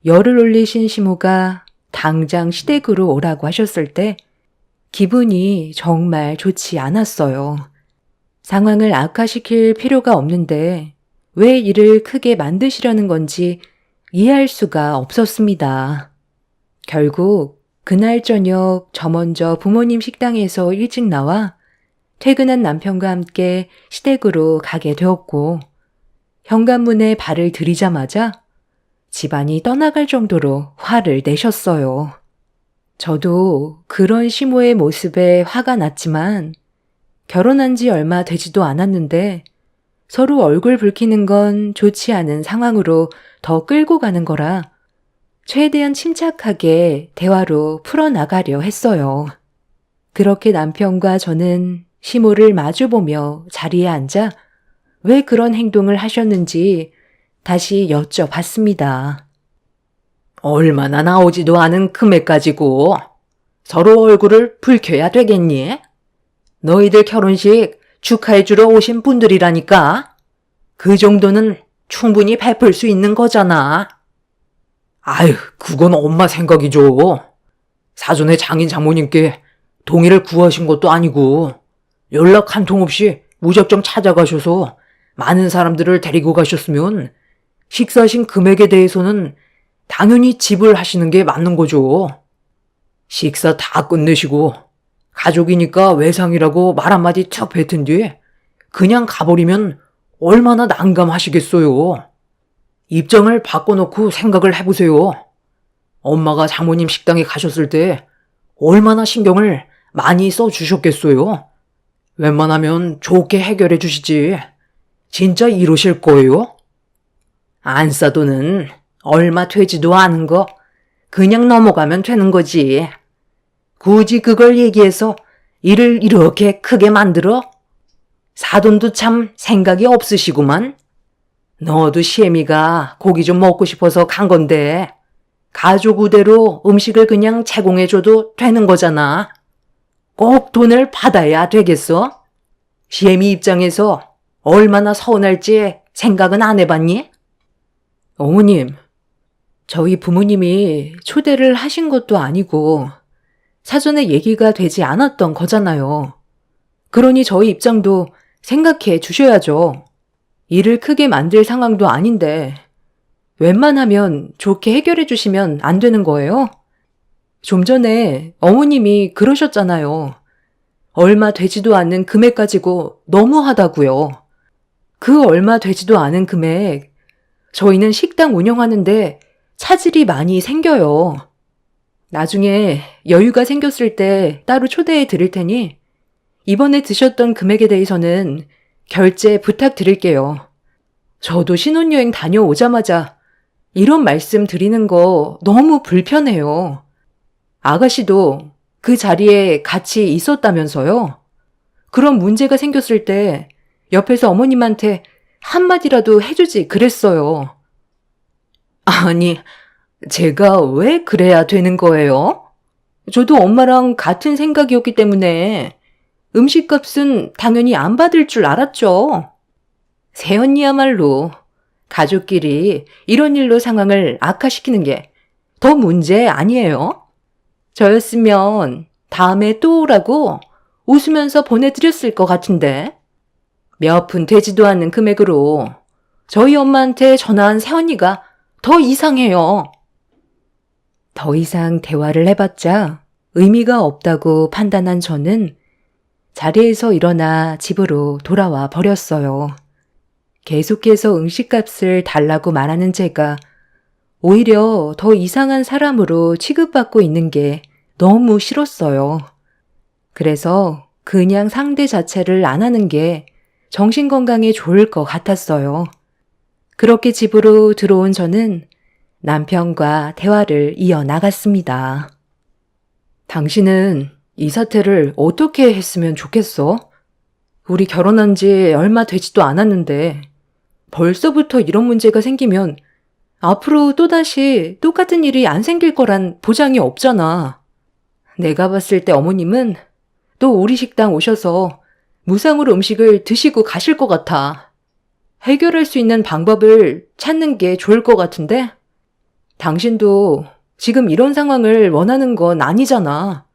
열을 올리신 시모가 당장 시댁으로 오라고 하셨을 때 기분이 정말 좋지 않았어요. 상황을 악화시킬 필요가 없는데 왜 일을 크게 만드시려는 건지 이해할 수가 없었습니다. 결국 그날 저녁 저 먼저 부모님 식당에서 일찍 나와 퇴근한 남편과 함께 시댁으로 가게 되었고 현관문에 발을 들이자마자 집안이 떠나갈 정도로 화를 내셨어요. 저도 그런 시모의 모습에 화가 났지만 결혼한 지 얼마 되지도 않았는데 서로 얼굴 붉히는 건 좋지 않은 상황으로 더 끌고 가는 거라 최대한 침착하게 대화로 풀어나가려 했어요. 그렇게 남편과 저는 시모를 마주보며 자리에 앉아 왜 그런 행동을 하셨는지 다시 여쭤봤습니다. 얼마나 나오지도 않은 금액 가지고 서로 얼굴을 붉혀야 되겠니? 너희들 결혼식 축하해주러 오신 분들이라니까. 그 정도는 충분히 베풀 수 있는 거잖아. 아유, 그건 엄마 생각이죠. 사전에 장인 장모님께 동의를 구하신 것도 아니고 연락 한 통 없이 무작정 찾아가셔서 많은 사람들을 데리고 가셨으면 식사하신 금액에 대해서는 당연히 지불하시는 게 맞는 거죠. 식사 다 끝내시고 가족이니까 외상이라고 말 한마디 툭 뱉은 뒤에 그냥 가버리면 얼마나 난감하시겠어요. 입장을 바꿔놓고 생각을 해보세요. 엄마가 장모님 식당에 가셨을 때 얼마나 신경을 많이 써주셨겠어요. 웬만하면 좋게 해결해 주시지. 진짜 이러실 거예요? 안 싸도는 얼마 되지도 않은 거 그냥 넘어가면 되는 거지. 굳이 그걸 얘기해서 일을 이렇게 크게 만들어? 사돈도 참 생각이 없으시구만. 너도 시애미가 고기 좀 먹고 싶어서 간 건데 가족 우대로 음식을 그냥 제공해줘도 되는 거잖아. 꼭 돈을 받아야 되겠어? 시애미 입장에서 얼마나 서운할지 생각은 안 해봤니? 어머님, 저희 부모님이 초대를 하신 것도 아니고 사전에 얘기가 되지 않았던 거잖아요. 그러니 저희 입장도 생각해 주셔야죠. 일을 크게 만들 상황도 아닌데 웬만하면 좋게 해결해 주시면 안 되는 거예요? 좀 전에 어머님이 그러셨잖아요. 얼마 되지도 않는 금액 가지고 너무하다고요. 그 얼마 되지도 않은 금액 저희는 식당 운영하는데 차질이 많이 생겨요. 나중에 여유가 생겼을 때 따로 초대해 드릴 테니 이번에 드셨던 금액에 대해서는 결제 부탁드릴게요. 저도 신혼여행 다녀오자마자 이런 말씀 드리는 거 너무 불편해요. 아가씨도 그 자리에 같이 있었다면서요? 그런 문제가 생겼을 때 옆에서 어머님한테 한마디라도 해주지 그랬어요. 아니, 제가 왜 그래야 되는 거예요? 저도 엄마랑 같은 생각이었기 때문에 음식값은 당연히 안 받을 줄 알았죠. 새언니야말로 가족끼리 이런 일로 상황을 악화시키는 게 더 문제 아니에요? 저였으면 다음에 또 오라고 웃으면서 보내드렸을 것 같은데 몇 푼 되지도 않는 금액으로 저희 엄마한테 전화한 새언니가 더 이상해요. 더 이상 대화를 해봤자 의미가 없다고 판단한 저는 자리에서 일어나 집으로 돌아와 버렸어요. 계속해서 음식값을 달라고 말하는 제가 오히려 더 이상한 사람으로 취급받고 있는 게 너무 싫었어요. 그래서 그냥 상대 자체를 안 하는 게 정신건강에 좋을 것 같았어요. 그렇게 집으로 들어온 저는 남편과 대화를 이어나갔습니다. 당신은 이 사태를 어떻게 했으면 좋겠어? 우리 결혼한 지 얼마 되지도 않았는데 벌써부터 이런 문제가 생기면 앞으로 또다시 똑같은 일이 안 생길 거란 보장이 없잖아. 내가 봤을 때 어머님은 또 우리 식당 오셔서 무상으로 음식을 드시고 가실 것 같아. 해결할 수 있는 방법을 찾는 게 좋을 것 같은데? 당신도 지금 이런 상황을 원하는 건 아니잖아.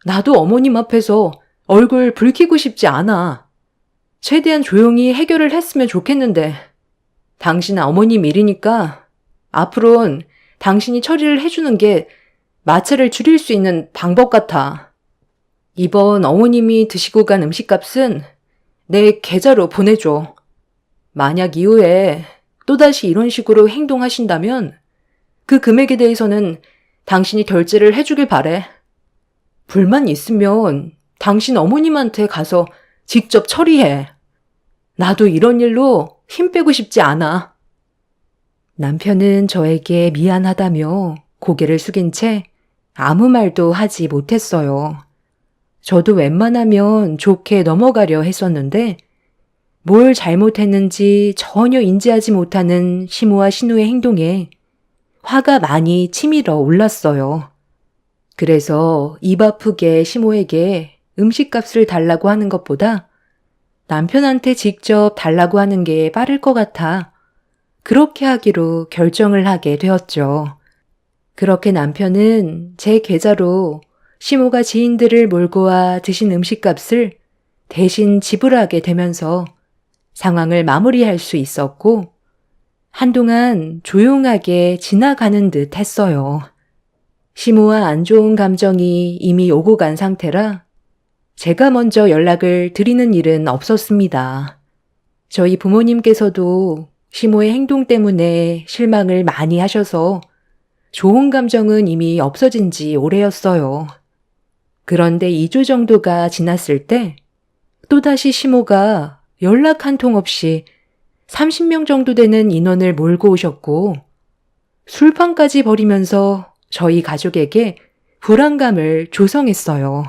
나도 어머님 앞에서 얼굴 붉히고 싶지 않아. 최대한 조용히 해결을 했으면 좋겠는데 당신 어머님 일이니까 앞으론 당신이 처리를 해주는 게 마찰을 줄일 수 있는 방법 같아. 이번 어머님이 드시고 간 음식값은 내 계좌로 보내줘. 만약 이후에 또다시 이런 식으로 행동하신다면 그 금액에 대해서는 당신이 결제를 해주길 바래. 불만 있으면 당신 어머님한테 가서 직접 처리해. 나도 이런 일로 힘 빼고 싶지 않아. 남편은 저에게 미안하다며 고개를 숙인 채 아무 말도 하지 못했어요. 저도 웬만하면 좋게 넘어가려 했었는데 뭘 잘못했는지 전혀 인지하지 못하는 시모와 신우의 행동에 화가 많이 치밀어 올랐어요. 그래서 입 아프게 시모에게 음식값을 달라고 하는 것보다 남편한테 직접 달라고 하는 게 빠를 것 같아 그렇게 하기로 결정을 하게 되었죠. 그렇게 남편은 제 계좌로 시모가 지인들을 몰고 와 드신 음식값을 대신 지불하게 되면서 상황을 마무리할 수 있었고 한동안 조용하게 지나가는 듯 했어요. 시모와 안 좋은 감정이 이미 오고 간 상태라 제가 먼저 연락을 드리는 일은 없었습니다. 저희 부모님께서도 시모의 행동 때문에 실망을 많이 하셔서 좋은 감정은 이미 없어진 지 오래였어요. 그런데 2주 정도가 지났을 때 또다시 시모가 연락 한 통 없이 30명 정도 되는 인원을 몰고 오셨고 술판까지 벌이면서 저희 가족에게 불안감을 조성했어요.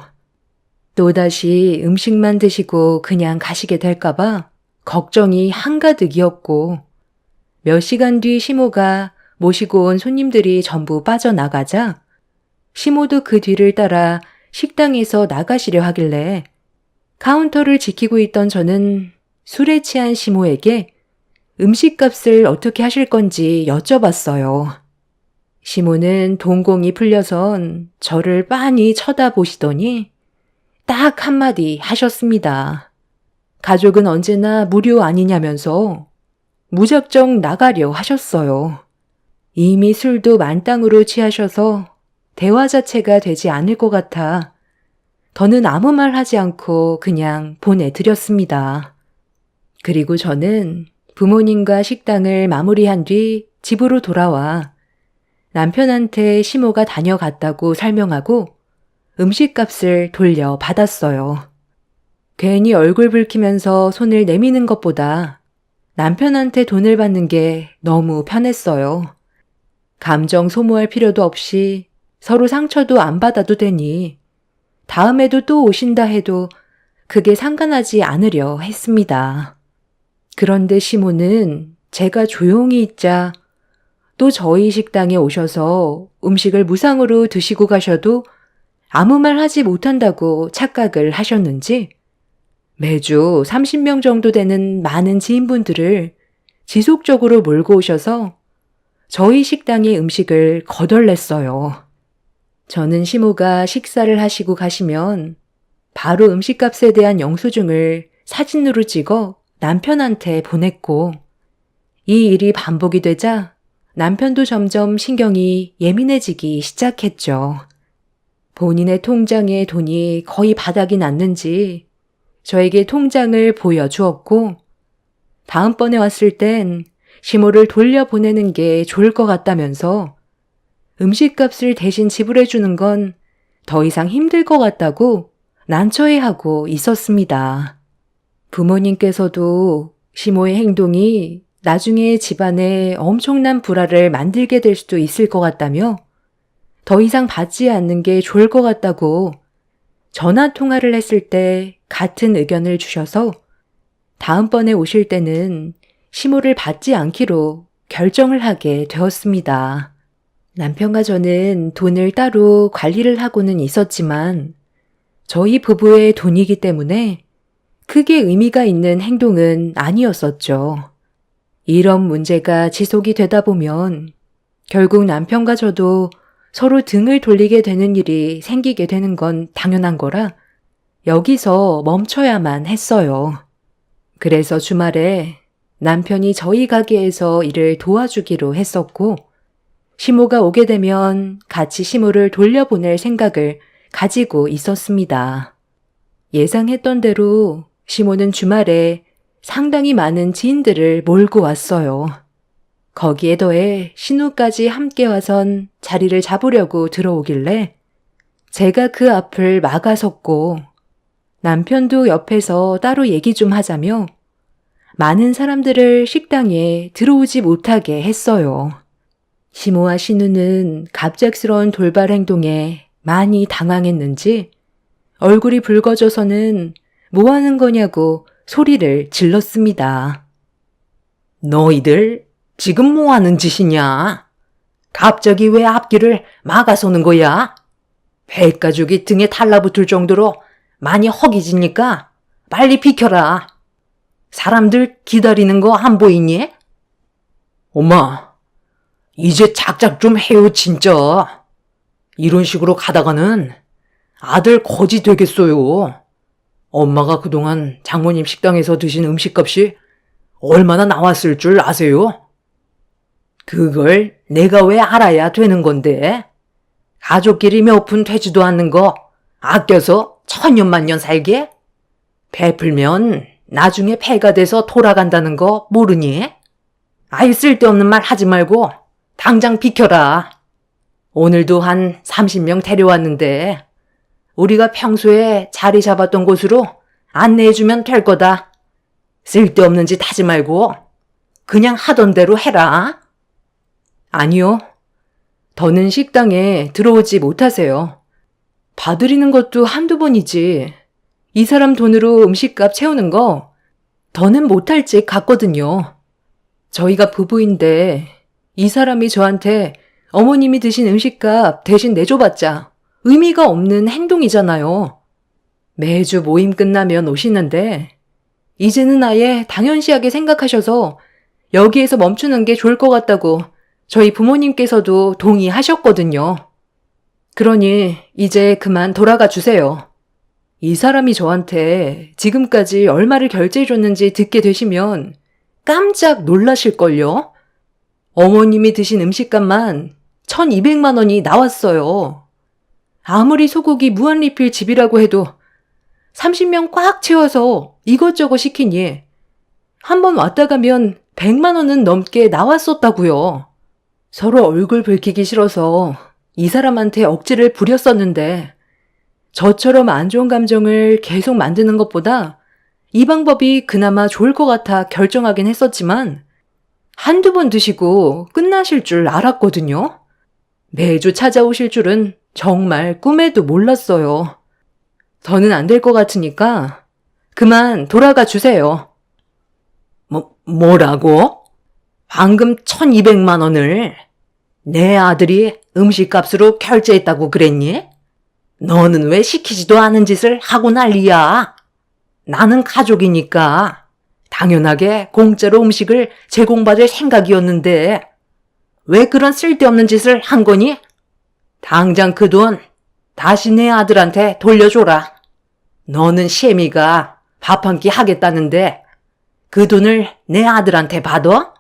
또다시 음식만 드시고 그냥 가시게 될까봐 걱정이 한가득이었고 몇 시간 뒤 시모가 모시고 온 손님들이 전부 빠져나가자 시모도 그 뒤를 따라 식당에서 나가시려 하길래 카운터를 지키고 있던 저는 술에 취한 시모에게 음식값을 어떻게 하실 건지 여쭤봤어요. 시모는 동공이 풀려선 저를 빤히 쳐다보시더니 딱 한마디 하셨습니다. 가족은 언제나 무료 아니냐면서 무작정 나가려 하셨어요. 이미 술도 만땅으로 취하셔서 대화 자체가 되지 않을 것 같아 더는 아무 말 하지 않고 그냥 보내드렸습니다. 그리고 저는 부모님과 식당을 마무리한 뒤 집으로 돌아와 남편한테 시모가 다녀갔다고 설명하고 음식값을 돌려받았어요. 괜히 얼굴 붉히면서 손을 내미는 것보다 남편한테 돈을 받는 게 너무 편했어요. 감정 소모할 필요도 없이 서로 상처도 안 받아도 되니 다음에도 또 오신다 해도 그게 상관하지 않으려 했습니다. 그런데 시모는 제가 조용히 있자 또 저희 식당에 오셔서 음식을 무상으로 드시고 가셔도 아무 말 하지 못한다고 착각을 하셨는지 매주 30명 정도 되는 많은 지인분들을 지속적으로 몰고 오셔서 저희 식당의 음식을 거덜냈어요. 저는 시모가 식사를 하시고 가시면 바로 음식값에 대한 영수증을 사진으로 찍어 남편한테 보냈고 이 일이 반복이 되자 남편도 점점 신경이 예민해지기 시작했죠. 본인의 통장에 돈이 거의 바닥이 났는지 저에게 통장을 보여주었고 다음번에 왔을 땐 시모를 돌려보내는 게 좋을 것 같다면서 음식값을 대신 지불해 주는 건 더 이상 힘들 것 같다고 난처해하고 있었습니다. 부모님께서도 시모의 행동이 나중에 집안에 엄청난 불화를 만들게 될 수도 있을 것 같다며 더 이상 받지 않는 게 좋을 것 같다고 전화 통화를 했을 때 같은 의견을 주셔서 다음번에 오실 때는 시모를 받지 않기로 결정을 하게 되었습니다. 남편과 저는 돈을 따로 관리를 하고는 있었지만 저희 부부의 돈이기 때문에 크게 의미가 있는 행동은 아니었었죠. 이런 문제가 지속이 되다 보면 결국 남편과 저도 서로 등을 돌리게 되는 일이 생기게 되는 건 당연한 거라 여기서 멈춰야만 했어요. 그래서 주말에 남편이 저희 가게에서 일을 도와주기로 했었고 시모가 오게 되면 같이 시모를 돌려보낼 생각을 가지고 있었습니다. 예상했던 대로 시모는 주말에 상당히 많은 지인들을 몰고 왔어요. 거기에 더해 신우까지 함께 와선 자리를 잡으려고 들어오길래 제가 그 앞을 막아섰고 남편도 옆에서 따로 얘기 좀 하자며 많은 사람들을 식당에 들어오지 못하게 했어요. 시모와 신우는 갑작스러운 돌발 행동에 많이 당황했는지 얼굴이 붉어져서는 뭐 하는 거냐고 소리를 질렀습니다. 너희들 지금 뭐 하는 짓이냐? 갑자기 왜 앞길을 막아서는 거야? 백가죽이 등에 달라붙을 정도로 많이 허기지니까 빨리 비켜라. 사람들 기다리는 거 안 보이니? 엄마, 이제 작작 좀 해요, 진짜. 이런 식으로 가다가는 아들 거지 되겠어요. 엄마가 그동안 장모님 식당에서 드신 음식값이 얼마나 나왔을 줄 아세요? 그걸 내가 왜 알아야 되는 건데? 가족끼리 몇 푼 되지도 않는 거 아껴서 천년만년 살게? 베풀면 나중에 폐가 돼서 돌아간다는 거 모르니? 아예 쓸데없는 말 하지 말고 당장 비켜라. 오늘도 한 30명 데려왔는데 우리가 평소에 자리 잡았던 곳으로 안내해주면 될 거다. 쓸데없는 짓 하지 말고 그냥 하던 대로 해라. 아니요. 더는 식당에 들어오지 못하세요. 봐드리는 것도 한두 번이지. 이 사람 돈으로 음식값 채우는 거 더는 못할 짓 같거든요. 저희가 부부인데 이 사람이 저한테 어머님이 드신 음식값 대신 내줘봤자 의미가 없는 행동이잖아요. 매주 모임 끝나면 오시는데 이제는 아예 당연시하게 생각하셔서 여기에서 멈추는 게 좋을 것 같다고 저희 부모님께서도 동의하셨거든요. 그러니 이제 그만 돌아가 주세요. 이 사람이 저한테 지금까지 얼마를 결제해줬는지 듣게 되시면 깜짝 놀라실걸요? 어머님이 드신 음식값만 1,200만 원이 나왔어요. 아무리 소고기 무한리필 집이라고 해도 30명 꽉 채워서 이것저것 시키니 한 번 왔다 가면 100만 원은 넘게 나왔었다고요. 서로 얼굴 붉히기 싫어서 이 사람한테 억지를 부렸었는데 저처럼 안 좋은 감정을 계속 만드는 것보다 이 방법이 그나마 좋을 것 같아 결정하긴 했었지만 한두 번 드시고 끝나실 줄 알았거든요. 매주 찾아오실 줄은 정말 꿈에도 몰랐어요. 더는 안 될 것 같으니까 그만 돌아가 주세요. 뭐라고? 방금 1200만 원을 내 아들이 음식값으로 결제했다고 그랬니? 너는 왜 시키지도 않은 짓을 하고 난리야? 나는 가족이니까 당연하게 공짜로 음식을 제공받을 생각이었는데 왜 그런 쓸데없는 짓을 한 거니? 당장 그 돈 다시 내 아들한테 돌려줘라. 너는 시애미가 밥 한 끼 하겠다는데 그 돈을 내 아들한테 받아?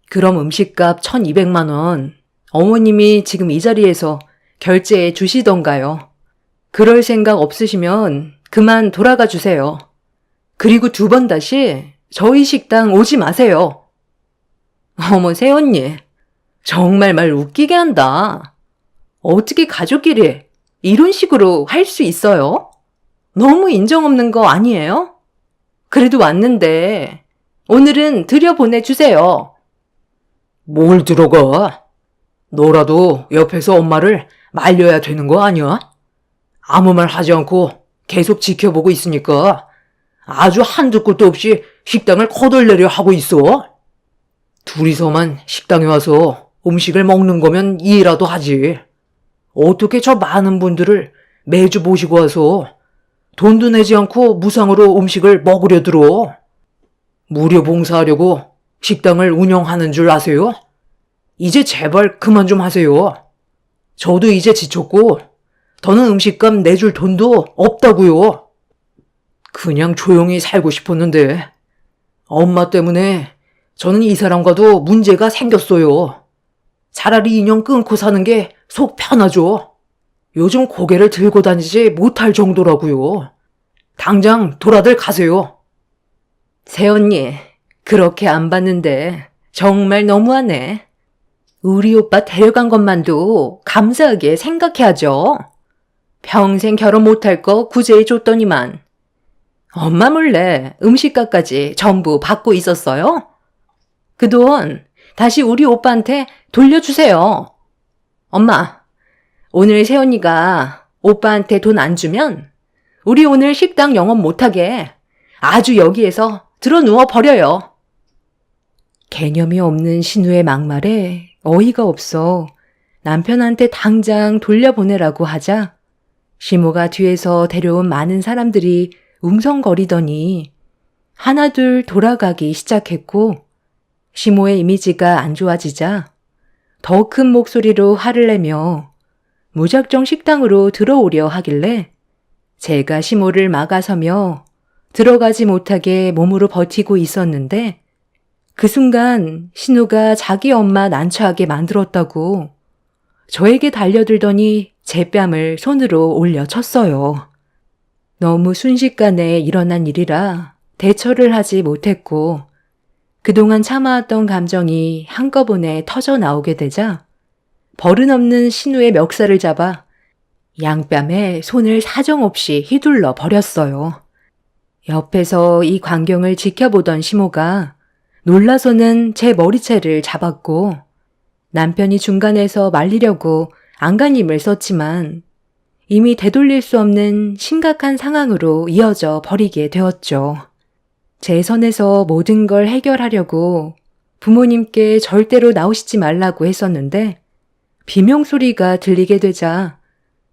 그럼 음식값 1200만 원 어머님이 지금 이 자리에서 결제해 주시던가요. 그럴 생각 없으시면 그만 돌아가 주세요. 그리고 2번 다시 저희 식당 오지 마세요. 어머, 새언니. 정말 말 웃기게 한다. 어떻게 가족끼리 이런 식으로 할 수 있어요? 너무 인정 없는 거 아니에요? 그래도 왔는데 오늘은 들여보내주세요. 뭘 들어가? 너라도 옆에서 엄마를 말려야 되는 거 아니야? 아무 말 하지 않고 계속 지켜보고 있으니까 아주 한두 끝도 없이 식당을 거덜내려 하고 있어. 둘이서만 식당에 와서 음식을 먹는 거면 이해라도 하지. 어떻게 저 많은 분들을 매주 모시고 와서 돈도 내지 않고 무상으로 음식을 먹으려 들어? 무료 봉사하려고 식당을 운영하는 줄 아세요? 이제 제발 그만 좀 하세요. 저도 이제 지쳤고 더는 음식값 내줄 돈도 없다고요. 그냥 조용히 살고 싶었는데 엄마 때문에 저는 이 사람과도 문제가 생겼어요. 차라리 인연 끊고 사는 게 속 편하죠. 요즘 고개를 들고 다니지 못할 정도라고요. 당장 돌아들 가세요. 새언니, 그렇게 안 봤는데 정말 너무하네. 우리 오빠 데려간 것만도 감사하게 생각해야죠. 평생 결혼 못할 거 구제해 줬더니만 엄마 몰래 음식값까지 전부 받고 있었어요? 그 돈 다시 우리 오빠한테 돌려주세요. 엄마, 오늘 새언니가 오빠한테 돈 안 주면 우리 오늘 식당 영업 못하게 아주 여기에서 드러누워 버려요. 개념이 없는 신우의 막말에 어이가 없어 남편한테 당장 돌려보내라고 하자 시모가 뒤에서 데려온 많은 사람들이 웅성거리더니 하나둘 돌아가기 시작했고 시모의 이미지가 안 좋아지자 더 큰 목소리로 화를 내며 무작정 식당으로 들어오려 하길래 제가 시모를 막아서며 들어가지 못하게 몸으로 버티고 있었는데 그 순간 신우가 자기 엄마 난처하게 만들었다고 저에게 달려들더니 제 뺨을 손으로 올려 쳤어요. 너무 순식간에 일어난 일이라 대처를 하지 못했고 그동안 참아왔던 감정이 한꺼번에 터져 나오게 되자 버릇없는 신우의 멱살을 잡아 양뺨에 손을 사정없이 휘둘러 버렸어요. 옆에서 이 광경을 지켜보던 시모가 놀라서는 제 머리채를 잡았고 남편이 중간에서 말리려고 안간힘을 썼지만 이미 되돌릴 수 없는 심각한 상황으로 이어져 버리게 되었죠. 제 선에서 모든 걸 해결하려고 부모님께 절대로 나오시지 말라고 했었는데 비명소리가 들리게 되자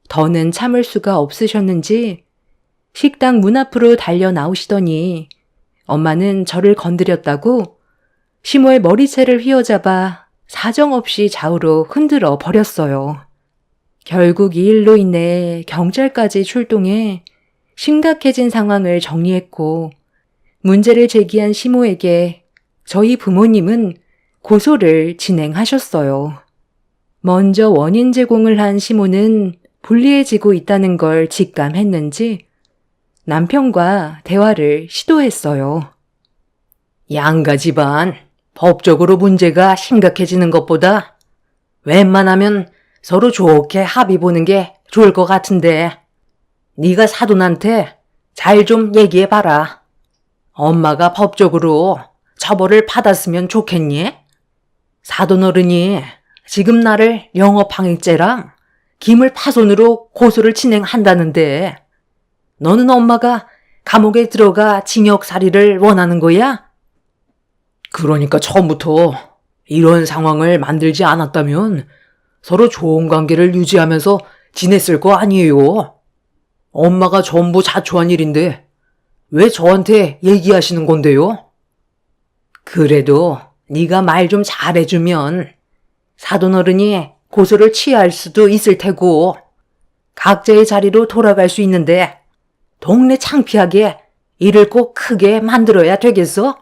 더는 참을 수가 없으셨는지 식당 문 앞으로 달려 나오시더니 엄마는 저를 건드렸다고 시모의 머리채를 휘어잡아 사정없이 좌우로 흔들어 버렸어요. 결국 이 일로 인해 경찰까지 출동해 심각해진 상황을 정리했고 문제를 제기한 시모에게 저희 부모님은 고소를 진행하셨어요. 먼저 원인 제공을 한 시모는 불리해지고 있다는 걸 직감했는지 남편과 대화를 시도했어요. 양가 집안 법적으로 문제가 심각해지는 것보다 웬만하면 서로 좋게 합의 보는 게 좋을 것 같은데 네가 사돈한테 잘 좀 얘기해봐라. 엄마가 법적으로 처벌을 받았으면 좋겠니? 사돈 어른이 지금 나를 영업방해죄랑 기물파손으로 고소를 진행한다는데 너는 엄마가 감옥에 들어가 징역살이를 원하는 거야? 그러니까 처음부터 이런 상황을 만들지 않았다면 서로 좋은 관계를 유지하면서 지냈을 거 아니에요. 엄마가 전부 자초한 일인데 왜 저한테 얘기하시는 건데요? 그래도 네가 말 좀 잘해주면 사돈 어른이 고소를 취할 수도 있을 테고 각자의 자리로 돌아갈 수 있는데 동네 창피하게 일을 꼭 크게 만들어야 되겠어?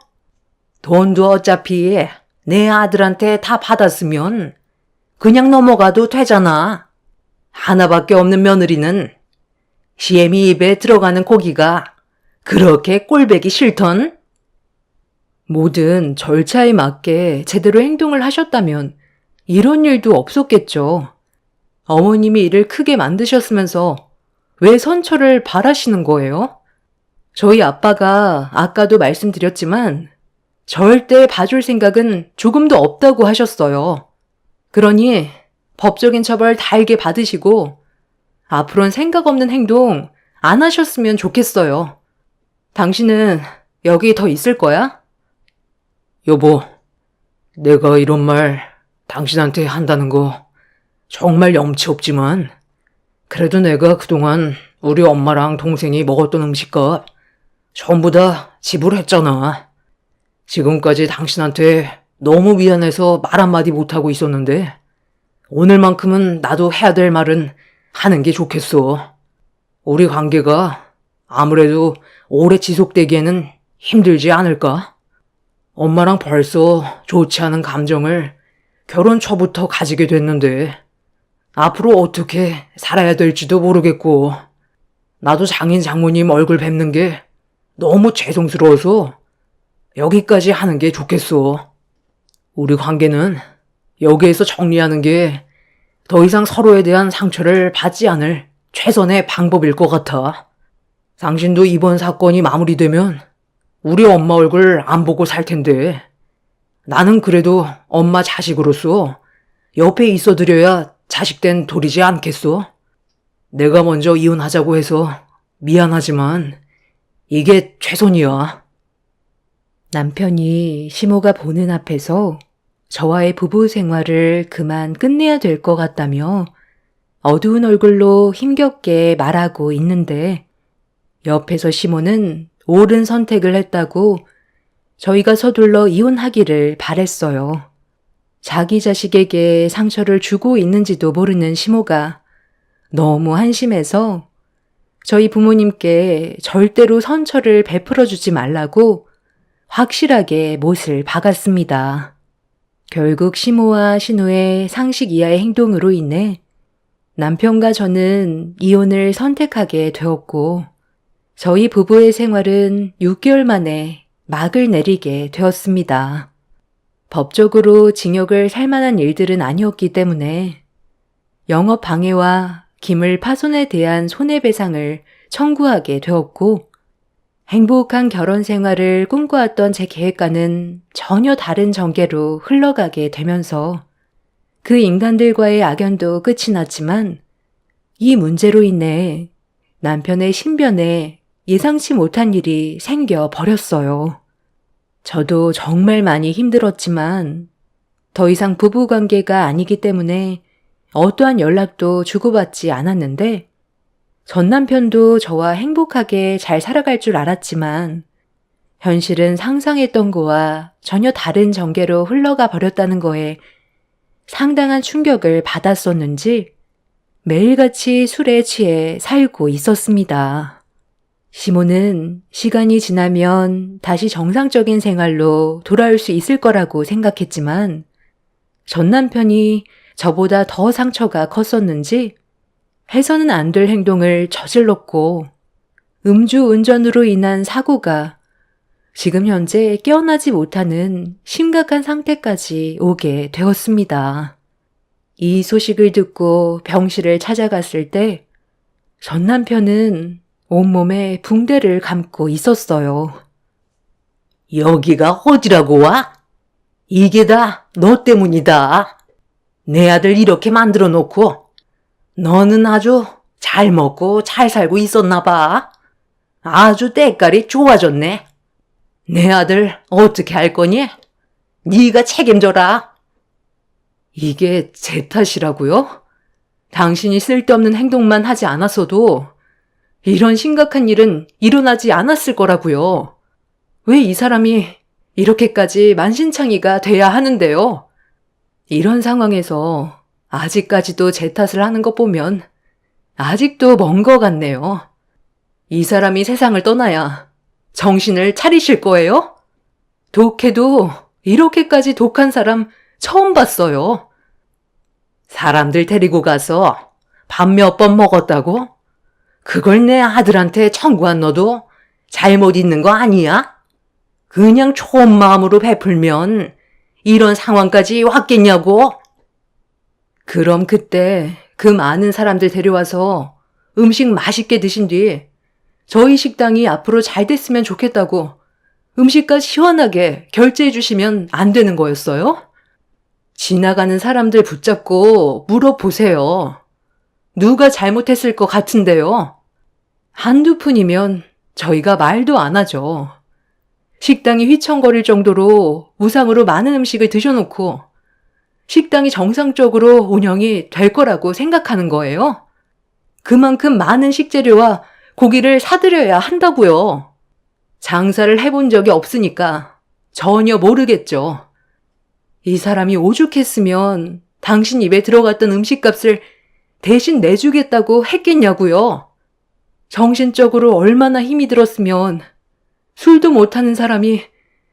돈도 어차피 내 아들한테 다 받았으면 그냥 넘어가도 되잖아. 하나밖에 없는 며느리는 시애미 입에 들어가는 고기가 그렇게 꼴배기 싫던? 모든 절차에 맞게 제대로 행동을 하셨다면 이런 일도 없었겠죠. 어머님이 일을 크게 만드셨으면서 왜 선처를 바라시는 거예요? 저희 아빠가 아까도 말씀드렸지만 절대 봐줄 생각은 조금도 없다고 하셨어요. 그러니 법적인 처벌 달게 받으시고 앞으로는 생각 없는 행동 안 하셨으면 좋겠어요. 당신은 여기 더 있을 거야? 여보, 내가 이런 말 당신한테 한다는 거 정말 염치 없지만 그래도 내가 그동안 우리 엄마랑 동생이 먹었던 음식값 전부 다 지불했잖아. 지금까지 당신한테 너무 미안해서 말 한마디 못하고 있었는데 오늘만큼은 나도 해야 될 말은 하는 게 좋겠어. 우리 관계가 아무래도 오래 지속되기에는 힘들지 않을까? 엄마랑 벌써 좋지 않은 감정을 결혼 초부터 가지게 됐는데 앞으로 어떻게 살아야 될지도 모르겠고 나도 장인 장모님 얼굴 뵙는 게 너무 죄송스러워서 여기까지 하는 게 좋겠어. 우리 관계는 여기에서 정리하는 게 더 이상 서로에 대한 상처를 받지 않을 최선의 방법일 것 같아. 당신도 이번 사건이 마무리되면 우리 엄마 얼굴 안 보고 살 텐데 나는 그래도 엄마 자식으로서 옆에 있어드려야 자식된 돌이지 않겠어? 내가 먼저 이혼하자고 해서 미안하지만 이게 최선이야. 남편이 시모가 보는 앞에서 저와의 부부 생활을 그만 끝내야 될 것 같다며 어두운 얼굴로 힘겹게 말하고 있는데 옆에서 시모는 옳은 선택을 했다고 저희가 서둘러 이혼하기를 바랬어요. 자기 자식에게 상처를 주고 있는지도 모르는 시모가 너무 한심해서 저희 부모님께 절대로 선처를 베풀어주지 말라고 확실하게 못을 박았습니다. 결국 시모와 신우의 상식 이하의 행동으로 인해 남편과 저는 이혼을 선택하게 되었고 저희 부부의 생활은 6개월 만에 막을 내리게 되었습니다. 법적으로 징역을 살 만한 일들은 아니었기 때문에 영업 방해와 기물 파손에 대한 손해배상을 청구하게 되었고 행복한 결혼 생활을 꿈꿔왔던 제 계획과는 전혀 다른 전개로 흘러가게 되면서 그 인간들과의 악연도 끝이 났지만 이 문제로 인해 남편의 신변에 예상치 못한 일이 생겨 버렸어요. 저도 정말 많이 힘들었지만 더 이상 부부 관계가 아니기 때문에 어떠한 연락도 주고받지 않았는데 전 남편도 저와 행복하게 잘 살아갈 줄 알았지만 현실은 상상했던 거와 전혀 다른 전개로 흘러가 버렸다는 거에 상당한 충격을 받았었는지 매일같이 술에 취해 살고 있었습니다. 시모는 시간이 지나면 다시 정상적인 생활로 돌아올 수 있을 거라고 생각했지만 전 남편이 저보다 더 상처가 컸었는지 해서는 안 될 행동을 저질렀고 음주운전으로 인한 사고가 지금 현재 깨어나지 못하는 심각한 상태까지 오게 되었습니다. 이 소식을 듣고 병실을 찾아갔을 때 전 남편은 온몸에 붕대를 감고 있었어요. 여기가 어디라고 와? 이게 다 너 때문이다. 내 아들 이렇게 만들어 놓고 너는 아주 잘 먹고 잘 살고 있었나 봐. 아주 때깔이 좋아졌네. 내 아들 어떻게 할 거니? 네가 책임져라. 이게 제 탓이라고요? 당신이 쓸데없는 행동만 하지 않았어도 이런 심각한 일은 일어나지 않았을 거라고요. 왜 이 사람이 이렇게까지 만신창이가 돼야 하는데요? 이런 상황에서 아직까지도 제 탓을 하는 것 보면 아직도 먼 것 같네요. 이 사람이 세상을 떠나야 정신을 차리실 거예요? 독해도 이렇게까지 독한 사람 처음 봤어요. 사람들 데리고 가서 밥 몇 번 먹었다고? 그걸 내 아들한테 청구한 너도 잘못 있는 거 아니야? 그냥 좋은 마음으로 베풀면 이런 상황까지 왔겠냐고? 그럼 그때 그 많은 사람들 데려와서 음식 맛있게 드신 뒤 저희 식당이 앞으로 잘 됐으면 좋겠다고 음식값 시원하게 결제해 주시면 안 되는 거였어요? 지나가는 사람들 붙잡고 물어보세요. 누가 잘못했을 것 같은데요? 한두 푼이면 저희가 말도 안 하죠. 식당이 휘청거릴 정도로 무상으로 많은 음식을 드셔놓고 식당이 정상적으로 운영이 될 거라고 생각하는 거예요? 그만큼 많은 식재료와 고기를 사드려야 한다고요. 장사를 해본 적이 없으니까 전혀 모르겠죠. 이 사람이 오죽했으면 당신 입에 들어갔던 음식값을 대신 내주겠다고 했겠냐고요. 정신적으로 얼마나 힘이 들었으면 술도 못하는 사람이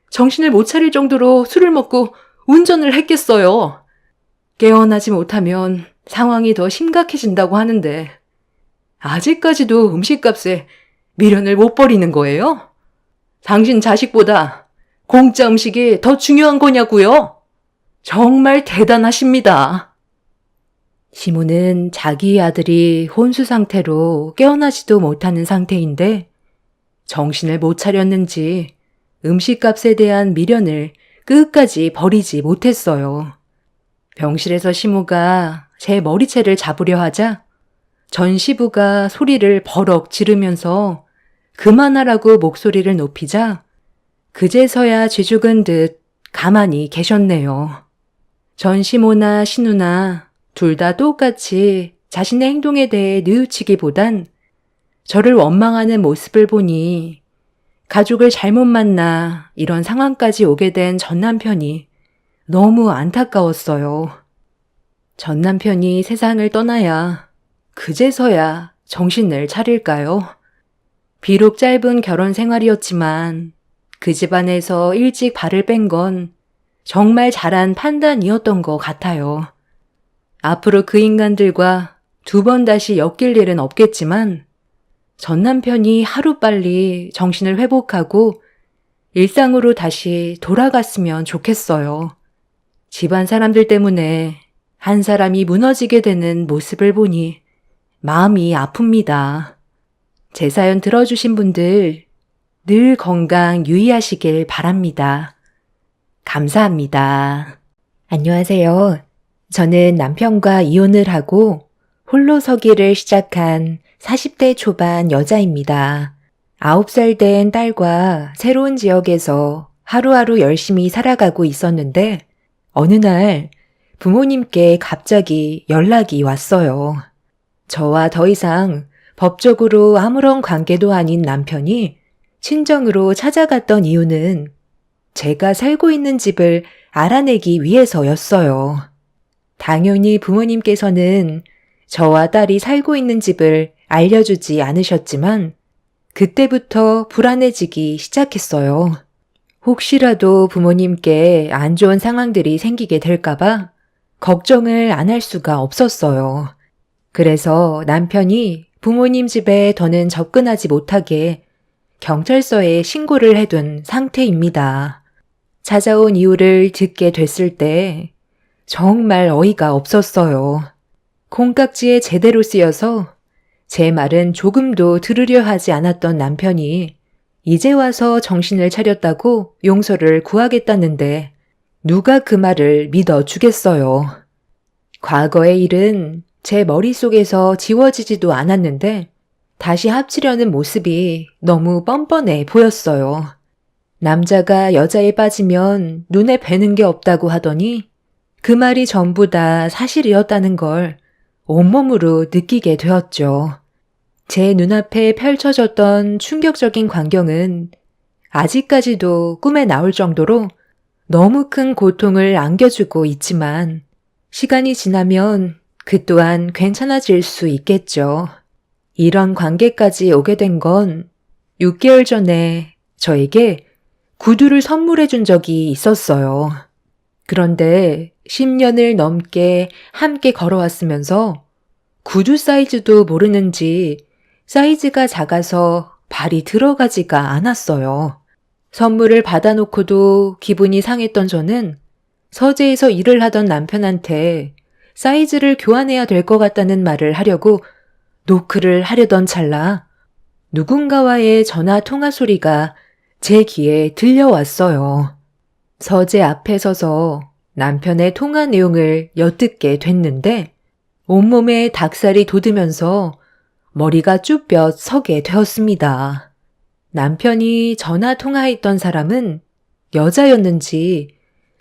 정신을 못 차릴 정도로 술을 먹고 운전을 했겠어요. 깨어나지 못하면 상황이 더 심각해진다고 하는데 아직까지도 음식값에 미련을 못 버리는 거예요? 당신 자식보다 공짜 음식이 더 중요한 거냐고요? 정말 대단하십니다. 시모는 자기 아들이 혼수 상태로 깨어나지도 못하는 상태인데 정신을 못 차렸는지 음식값에 대한 미련을 끝까지 버리지 못했어요. 병실에서 시모가 제 머리채를 잡으려 하자 전 시부가 소리를 버럭 지르면서 그만하라고 목소리를 높이자 그제서야 쥐죽은 듯 가만히 계셨네요. 전 시모나 신우나 둘 다 똑같이 자신의 행동에 대해 뉘우치기보단 저를 원망하는 모습을 보니 가족을 잘못 만나 이런 상황까지 오게 된 전 남편이 너무 안타까웠어요. 전 남편이 세상을 떠나야 그제서야 정신을 차릴까요? 비록 짧은 결혼 생활이었지만 그 집안에서 일찍 발을 뺀 건 정말 잘한 판단이었던 것 같아요. 앞으로 그 인간들과 두 번 다시 엮일 일은 없겠지만 전 남편이 하루빨리 정신을 회복하고 일상으로 다시 돌아갔으면 좋겠어요. 집안 사람들 때문에 한 사람이 무너지게 되는 모습을 보니 마음이 아픕니다. 제 사연 들어주신 분들 늘 건강 유의하시길 바랍니다. 감사합니다. 안녕하세요. 저는 남편과 이혼을 하고 홀로 서기를 시작한 40대 초반 여자입니다. 9살 된 딸과 새로운 지역에서 하루하루 열심히 살아가고 있었는데 어느 날 부모님께 갑자기 연락이 왔어요. 저와 더 이상 법적으로 아무런 관계도 아닌 남편이 친정으로 찾아갔던 이유는 제가 살고 있는 집을 알아내기 위해서였어요. 당연히 부모님께서는 저와 딸이 살고 있는 집을 알려주지 않으셨지만 그때부터 불안해지기 시작했어요. 혹시라도 부모님께 안 좋은 상황들이 생기게 될까봐 걱정을 안 할 수가 없었어요. 그래서 남편이 부모님 집에 더는 접근하지 못하게 경찰서에 신고를 해둔 상태입니다. 찾아온 이유를 듣게 됐을 때 정말 어이가 없었어요. 콩깍지에 제대로 쓰여서 제 말은 조금도 들으려 하지 않았던 남편이 이제 와서 정신을 차렸다고 용서를 구하겠다는데 누가 그 말을 믿어주겠어요. 과거의 일은 제 머릿속에서 지워지지도 않았는데 다시 합치려는 모습이 너무 뻔뻔해 보였어요. 남자가 여자에 빠지면 눈에 뵈는 게 없다고 하더니 그 말이 전부 다 사실이었다는 걸 온몸으로 느끼게 되었죠. 제 눈앞에 펼쳐졌던 충격적인 광경은 아직까지도 꿈에 나올 정도로 너무 큰 고통을 안겨주고 있지만 시간이 지나면 그 또한 괜찮아질 수 있겠죠. 이런 관계까지 오게 된 건 6개월 전에 저에게 구두를 선물해 준 적이 있었어요. 그런데 10년을 넘게 함께 걸어왔으면서 구두 사이즈도 모르는지 사이즈가 작아서 발이 들어가지가 않았어요. 선물을 받아놓고도 기분이 상했던 저는 서재에서 일을 하던 남편한테 사이즈를 교환해야 될 것 같다는 말을 하려고 노크를 하려던 찰나 누군가와의 전화 통화 소리가 제 귀에 들려왔어요. 서재 앞에 서서 남편의 통화 내용을 엿듣게 됐는데 온몸에 닭살이 돋으면서 머리가 쭈뼛 서게 되었습니다. 남편이 전화 통화했던 사람은 여자였는지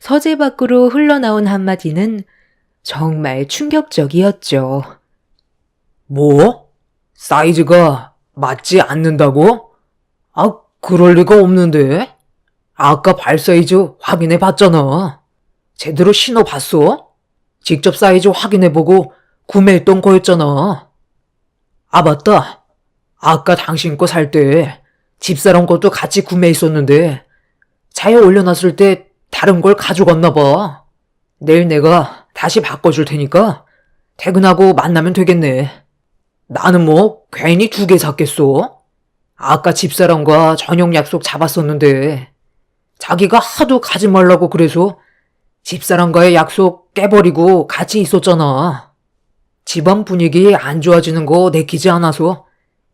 서재 밖으로 흘러나온 한마디는 정말 충격적이었죠. 뭐? 사이즈가 맞지 않는다고? 아, 그럴 리가 없는데? 아까 발 사이즈 확인해 봤잖아. 제대로 신어봤어? 직접 사이즈 확인해보고 구매했던 거였잖아. 아, 맞다. 아까 당신 거 살 때 집사람 것도 같이 구매했었는데 차에 올려놨을 때 다른 걸 가져갔나 봐. 내일 내가 다시 바꿔줄 테니까 퇴근하고 만나면 되겠네. 나는 뭐 괜히 2개 샀겠어? 아까 집사람과 저녁 약속 잡았었는데 자기가 하도 가지 말라고 그래서 집사람과의 약속 깨버리고 같이 있었잖아. 집안 분위기 안 좋아지는 거 내키지 않아서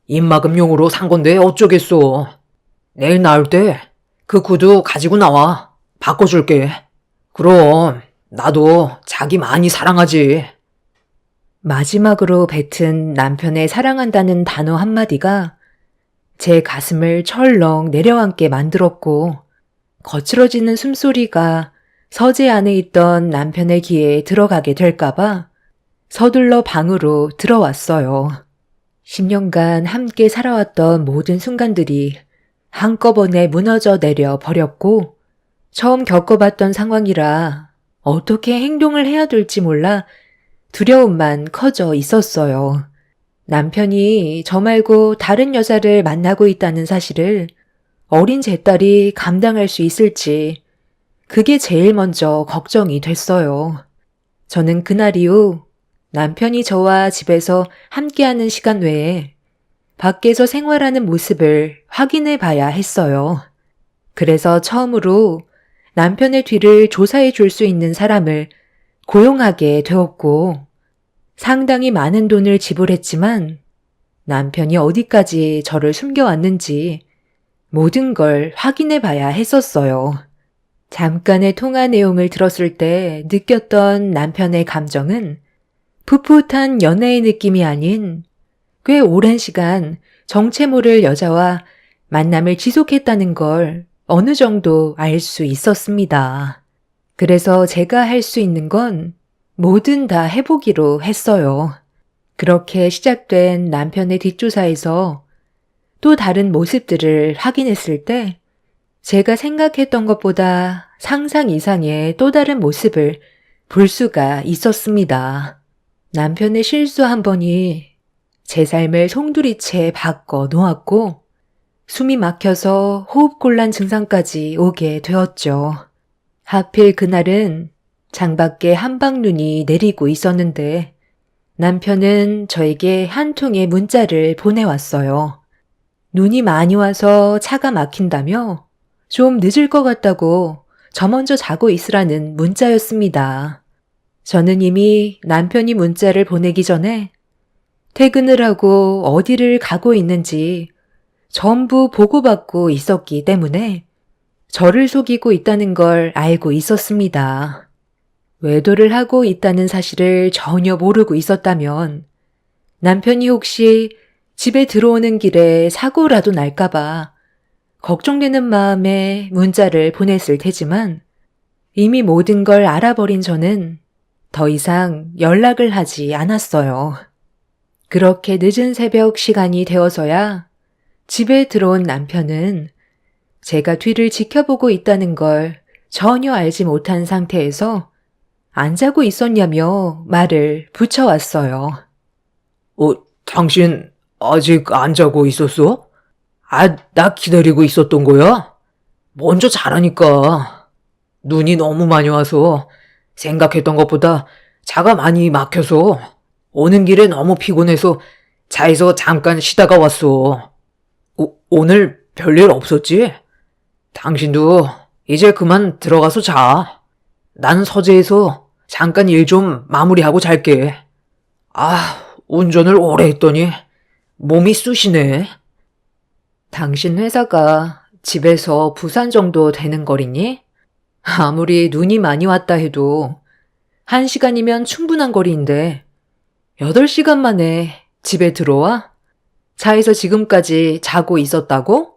입막음용으로 산 건데 어쩌겠어. 내일 나올 때 그 구두 가지고 나와. 바꿔줄게. 그럼 나도 자기 많이 사랑하지. 마지막으로 뱉은 남편의 사랑한다는 단어 한마디가 제 가슴을 철렁 내려앉게 만들었고 거칠어지는 숨소리가 서재 안에 있던 남편의 귀에 들어가게 될까봐 서둘러 방으로 들어왔어요. 10년간 함께 살아왔던 모든 순간들이 한꺼번에 무너져 내려 버렸고 처음 겪어봤던 상황이라 어떻게 행동을 해야 될지 몰라 두려움만 커져 있었어요. 남편이 저 말고 다른 여자를 만나고 있다는 사실을 어린 제 딸이 감당할 수 있을지 그게 제일 먼저 걱정이 됐어요. 저는 그날 이후 남편이 저와 집에서 함께하는 시간 외에 밖에서 생활하는 모습을 확인해 봐야 했어요. 그래서 처음으로 남편의 뒤를 조사해 줄 수 있는 사람을 고용하게 되었고 상당히 많은 돈을 지불했지만 남편이 어디까지 저를 숨겨왔는지 모든 걸 확인해 봐야 했었어요. 잠깐의 통화 내용을 들었을 때 느꼈던 남편의 감정은 풋풋한 연애의 느낌이 아닌 꽤 오랜 시간 정체 모를 여자와 만남을 지속했다는 걸 어느 정도 알 수 있었습니다. 그래서 제가 할 수 있는 건 뭐든 다 해보기로 했어요. 그렇게 시작된 남편의 뒷조사에서 또 다른 모습들을 확인했을 때 제가 생각했던 것보다 상상 이상의 또 다른 모습을 볼 수가 있었습니다. 남편의 실수 한 번이 제 삶을 송두리째 바꿔 놓았고 숨이 막혀서 호흡곤란 증상까지 오게 되었죠. 하필 그날은 창밖에 한방눈이 내리고 있었는데 남편은 저에게 한 통의 문자를 보내왔어요. 눈이 많이 와서 차가 막힌다며 좀 늦을 것 같다고 저 먼저 자고 있으라는 문자였습니다. 저는 이미 남편이 문자를 보내기 전에 퇴근을 하고 어디를 가고 있는지 전부 보고받고 있었기 때문에 저를 속이고 있다는 걸 알고 있었습니다. 외도를 하고 있다는 사실을 전혀 모르고 있었다면 남편이 혹시 집에 들어오는 길에 사고라도 날까봐 걱정되는 마음에 문자를 보냈을 테지만 이미 모든 걸 알아버린 저는 더 이상 연락을 하지 않았어요. 그렇게 늦은 새벽 시간이 되어서야 집에 들어온 남편은 제가 뒤를 지켜보고 있다는 걸 전혀 알지 못한 상태에서 안 자고 있었냐며 말을 붙여왔어요. 당신 아직 안 자고 있었어? 나 기다리고 있었던 거야? 먼저 자라니까. 눈이 너무 많이 와서 생각했던 것보다 차가 많이 막혀서 오는 길에 너무 피곤해서 차에서 잠깐 쉬다가 왔어. 오늘 별일 없었지? 당신도 이제 그만 들어가서 자. 난 서재에서 잠깐 일 좀 마무리하고 잘게. 운전을 오래 했더니 몸이 쑤시네. 당신 회사가 집에서 부산 정도 되는 거리니? 아무리 눈이 많이 왔다 해도 1시간이면 충분한 거리인데 8시간 만에 집에 들어와? 차에서 지금까지 자고 있었다고?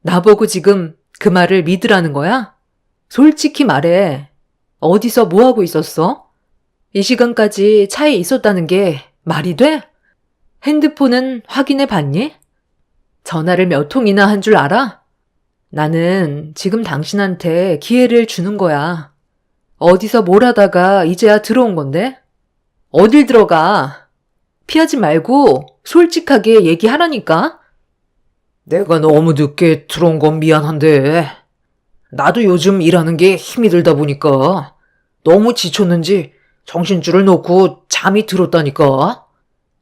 나보고 지금 그 말을 믿으라는 거야? 솔직히 말해. 어디서 뭐 하고 있었어? 이 시간까지 차에 있었다는 게 말이 돼? 핸드폰은 확인해 봤니? 전화를 몇 통이나 한 줄 알아? 나는 지금 당신한테 기회를 주는 거야. 어디서 뭘 하다가 이제야 들어온 건데? 어딜 들어가? 피하지 말고 솔직하게 얘기하라니까? 내가 너무 늦게 들어온 건 미안한데 나도 요즘 일하는 게 힘이 들다 보니까 너무 지쳤는지 정신줄을 놓고 잠이 들었다니까.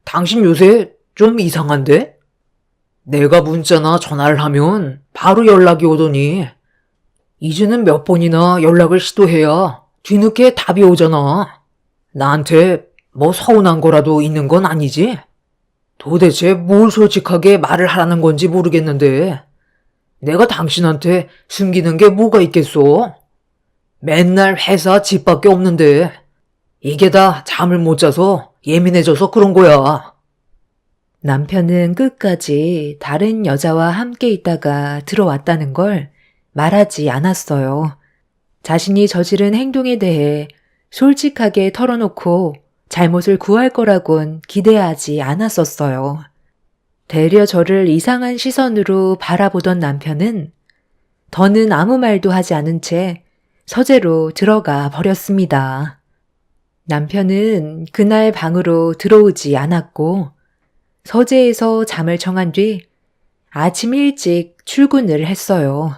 당신 요새 좀 이상한데? 내가 문자나 전화를 하면 바로 연락이 오더니 이제는 몇 번이나 연락을 시도해야 뒤늦게 답이 오잖아. 나한테 뭐 서운한 거라도 있는 건 아니지? 도대체 뭘 솔직하게 말을 하라는 건지 모르겠는데 내가 당신한테 숨기는 게 뭐가 있겠소? 맨날 회사 집밖에 없는데 이게 다 잠을 못 자서 예민해져서 그런 거야. 남편은 끝까지 다른 여자와 함께 있다가 들어왔다는 걸 말하지 않았어요. 자신이 저지른 행동에 대해 솔직하게 털어놓고 잘못을 구할 거라곤 기대하지 않았었어요. 되려 저를 이상한 시선으로 바라보던 남편은 더는 아무 말도 하지 않은 채 서재로 들어가 버렸습니다. 남편은 그날 방으로 들어오지 않았고 서재에서 잠을 청한 뒤 아침 일찍 출근을 했어요.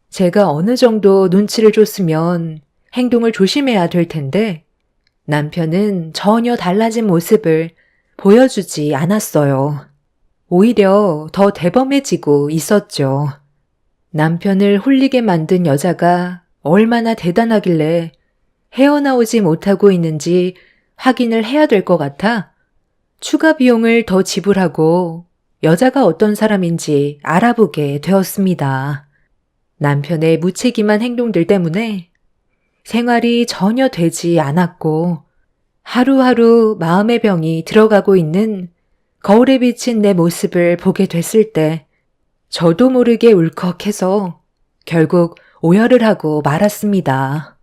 제가 어느 정도 눈치를 줬으면 행동을 조심해야 될 텐데 남편은 전혀 달라진 모습을 보여주지 않았어요. 오히려 더 대범해지고 있었죠. 남편을 홀리게 만든 여자가 얼마나 대단하길래 헤어나오지 못하고 있는지 확인을 해야 될 것 같아 추가 비용을 더 지불하고 여자가 어떤 사람인지 알아보게 되었습니다. 남편의 무책임한 행동들 때문에 생활이 전혀 되지 않았고 하루하루 마음의 병이 들어가고 있는 거울에 비친 내 모습을 보게 됐을 때 저도 모르게 울컥해서 결국 오열을 하고 말았습니다.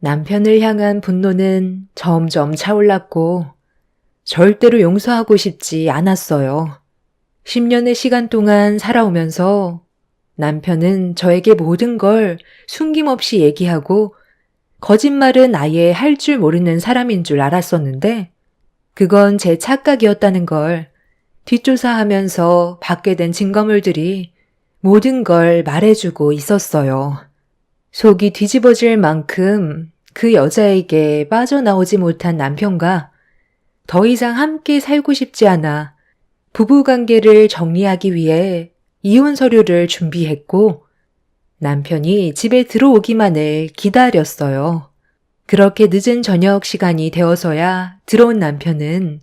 남편을 향한 분노는 점점 차올랐고 절대로 용서하고 싶지 않았어요. 10년의 시간 동안 살아오면서 남편은 저에게 모든 걸 숨김없이 얘기하고 거짓말은 아예 할 줄 모르는 사람인 줄 알았었는데 그건 제 착각이었다는 걸 뒷조사하면서 받게 된 증거물들이 모든 걸 말해주고 있었어요. 속이 뒤집어질 만큼 그 여자에게 빠져나오지 못한 남편과 더 이상 함께 살고 싶지 않아 부부관계를 정리하기 위해 이혼 서류를 준비했고 남편이 집에 들어오기만을 기다렸어요. 그렇게 늦은 저녁 시간이 되어서야 들어온 남편은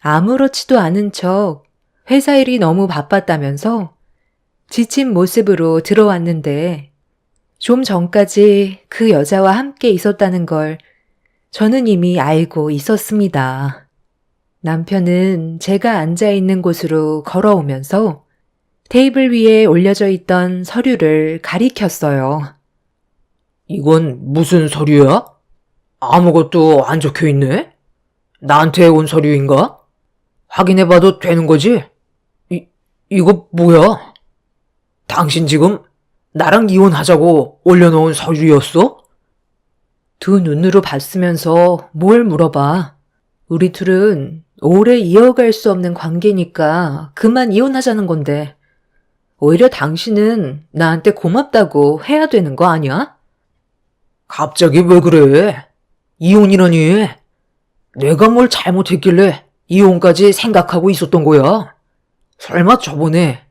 아무렇지도 않은 척 회사 일이 너무 바빴다면서 지친 모습으로 들어왔는데 좀 전까지 그 여자와 함께 있었다는 걸 저는 이미 알고 있었습니다. 남편은 제가 앉아 있는 곳으로 걸어오면서 테이블 위에 올려져 있던 서류를 가리켰어요. 이건 무슨 서류야? 아무것도 안 적혀 있네? 나한테 온 서류인가? 확인해봐도 되는 거지? 이거 뭐야? 당신 지금 나랑 이혼하자고 올려놓은 서류였어? 두 눈으로 봤으면서 뭘 물어봐. 우리 둘은 오래 이어갈 수 없는 관계니까 그만 이혼하자는 건데 오히려 당신은 나한테 고맙다고 해야 되는 거 아니야? 갑자기 왜 그래? 이혼이라니? 내가 뭘 잘못했길래 이혼까지 생각하고 있었던 거야? 설마 저번에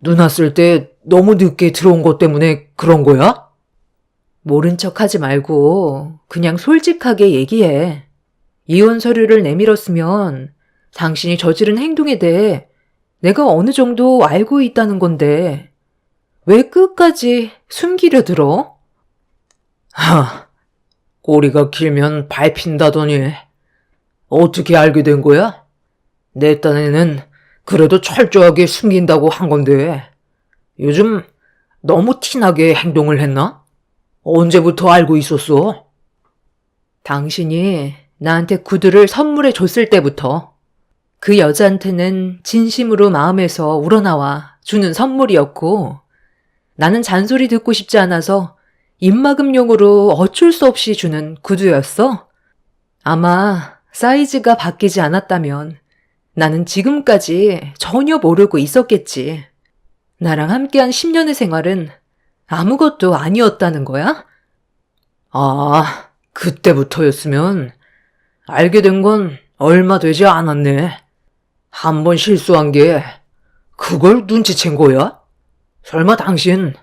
누나 쓸 때 너무 늦게 들어온 것 때문에 그런 거야? 모른 척 하지 말고 그냥 솔직하게 얘기해. 이혼 서류를 내밀었으면 당신이 저지른 행동에 대해 내가 어느 정도 알고 있다는 건데 왜 끝까지 숨기려 들어? 꼬리가 길면 밟힌다더니 어떻게 알게 된 거야? 내 딴에는 그래도 철저하게 숨긴다고 한 건데 요즘 너무 티나게 행동을 했나? 언제부터 알고 있었어? 당신이 나한테 구두를 선물해 줬을 때부터 그 여자한테는 진심으로 마음에서 우러나와 주는 선물이었고 나는 잔소리 듣고 싶지 않아서 입막음용으로 어쩔 수 없이 주는 구두였어. 아마 사이즈가 바뀌지 않았다면 나는 지금까지 전혀 모르고 있었겠지. 나랑 함께한 10년의 생활은 아무것도 아니었다는 거야? 아, 그때부터였으면 알게 된 건 얼마 되지 않았네. 한 번 실수한 게 그걸 눈치챈 거야? 설마 당신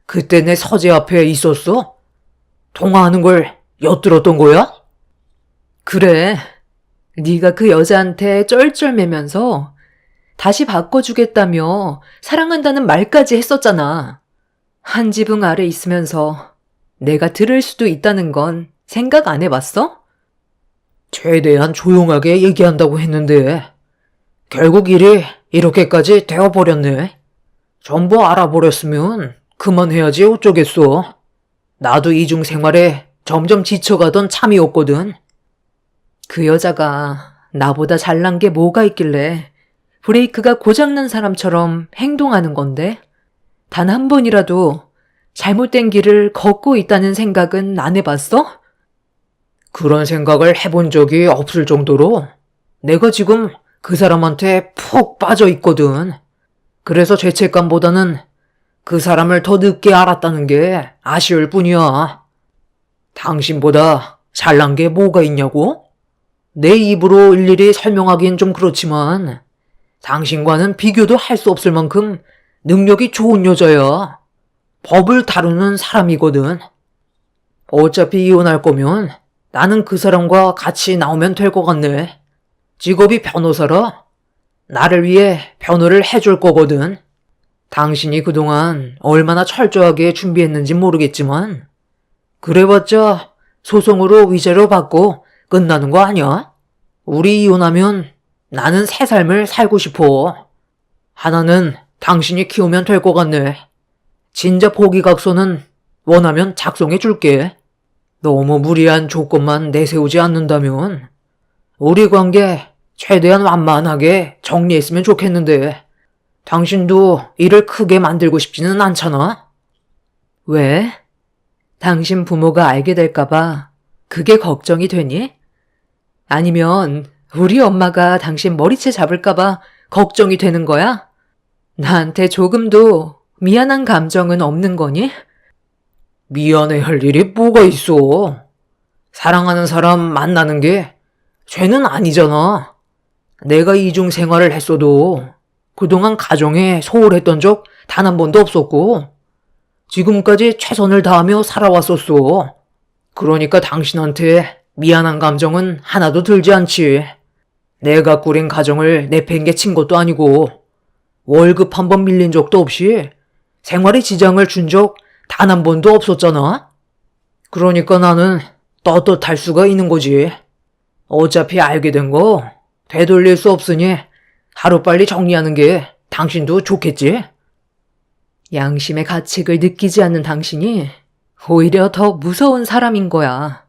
그때 내 서재 앞에 있었어? 통화하는 걸 엿들었던 거야? 그래. 네가 그 여자한테 쩔쩔매면서 다시 바꿔주겠다며 사랑한다는 말까지 했었잖아. 한 지붕 아래 있으면서 내가 들을 수도 있다는 건 생각 안 해봤어? 최대한 조용하게 얘기한다고 했는데 결국 일이 이렇게까지 되어버렸네. 전부 알아버렸으면 그만해야지 어쩌겠어. 나도 이중 생활에 점점 지쳐가던 참이었거든. 그 여자가 나보다 잘난 게 뭐가 있길래 브레이크가 고장난 사람처럼 행동하는 건데 단 한 번이라도 잘못된 길을 걷고 있다는 생각은 안 해봤어? 그런 생각을 해본 적이 없을 정도로 내가 지금 그 사람한테 푹 빠져 있거든. 그래서 죄책감보다는 그 사람을 더 늦게 알았다는 게 아쉬울 뿐이야. 당신보다 잘난 게 뭐가 있냐고? 내 입으로 일일이 설명하긴 좀 그렇지만 당신과는 비교도 할 수 없을 만큼 능력이 좋은 여자야. 법을 다루는 사람이거든. 어차피 이혼할 거면 나는 그 사람과 같이 나오면 될 것 같네. 직업이 변호사라 나를 위해 변호를 해줄 거거든. 당신이 그동안 얼마나 철저하게 준비했는지 모르겠지만 그래봤자 소송으로 위자료 받고 끝나는 거 아니야? 우리 이혼하면 나는 새 삶을 살고 싶어. 하나는 당신이 키우면 될 것 같네. 진짜 포기각서는 원하면 작성해 줄게. 너무 무리한 조건만 내세우지 않는다면 우리 관계 최대한 완만하게 정리했으면 좋겠는데 당신도 일을 크게 만들고 싶지는 않잖아? 왜? 당신 부모가 알게 될까봐 그게 걱정이 되니? 아니면 우리 엄마가 당신 머리채 잡을까봐 걱정이 되는 거야? 나한테 조금도 미안한 감정은 없는 거니? 미안해할 일이 뭐가 있어. 사랑하는 사람 만나는 게 죄는 아니잖아. 내가 이중 생활을 했어도 그동안 가정에 소홀했던 적 단 한 번도 없었고 지금까지 최선을 다하며 살아왔었어. 그러니까 당신한테 미안한 감정은 하나도 들지 않지. 내가 꾸린 가정을 내팽개친 것도 아니고 월급 한 번 밀린 적도 없이 생활에 지장을 준 적 단 한 번도 없었잖아. 그러니까 나는 떳떳할 수가 있는 거지. 어차피 알게 된 거 되돌릴 수 없으니 하루빨리 정리하는 게 당신도 좋겠지? 양심의 가책을 느끼지 않는 당신이 오히려 더 무서운 사람인 거야.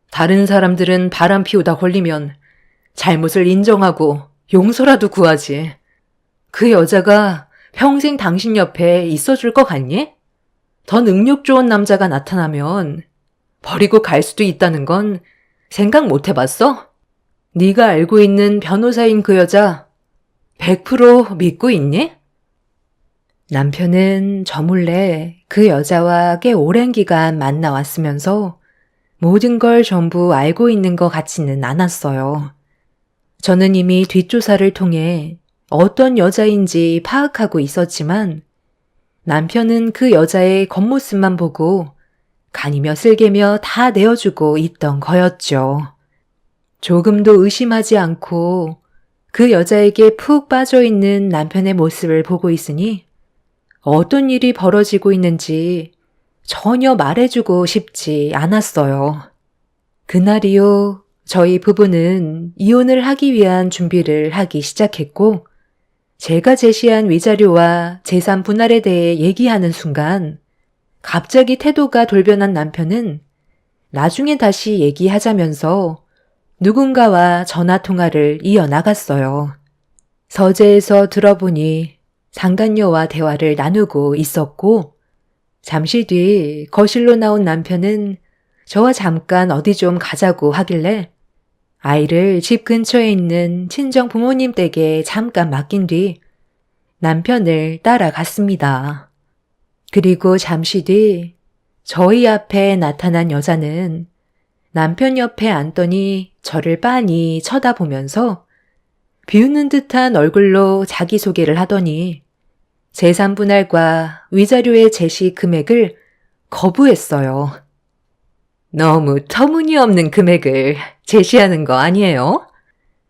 다른 사람들은 바람 피우다 걸리면 잘못을 인정하고 용서라도 구하지. 그 여자가 평생 당신 옆에 있어줄 것 같니? 더 능력 좋은 남자가 나타나면 버리고 갈 수도 있다는 건 생각 못 해봤어? 네가 알고 있는 변호사인 그 여자 100% 믿고 있니? 남편은 저 몰래 그 여자와 꽤 오랜 기간 만나왔으면서 모든 걸 전부 알고 있는 것 같지는 않았어요. 저는 이미 뒷조사를 통해 어떤 여자인지 파악하고 있었지만 남편은 그 여자의 겉모습만 보고 간이며 쓸개며 다 내어주고 있던 거였죠. 조금도 의심하지 않고 그 여자에게 푹 빠져있는 남편의 모습을 보고 있으니 어떤 일이 벌어지고 있는지 전혀 말해주고 싶지 않았어요. 그날이요, 저희 부부는 이혼을 하기 위한 준비를 하기 시작했고 제가 제시한 위자료와 재산 분할에 대해 얘기하는 순간 갑자기 태도가 돌변한 남편은 나중에 다시 얘기하자면서 누군가와 전화통화를 이어나갔어요. 서재에서 들어보니 상간녀와 대화를 나누고 있었고 잠시 뒤 거실로 나온 남편은 저와 잠깐 어디 좀 가자고 하길래 아이를 집 근처에 있는 친정 부모님 댁에 잠깐 맡긴 뒤 남편을 따라갔습니다. 그리고 잠시 뒤 저희 앞에 나타난 여자는 남편 옆에 앉더니 저를 빤히 쳐다보면서 비웃는 듯한 얼굴로 자기소개를 하더니 재산 분할과 위자료의 제시 금액을 거부했어요. 너무 터무니없는 금액을 제시하는 거 아니에요?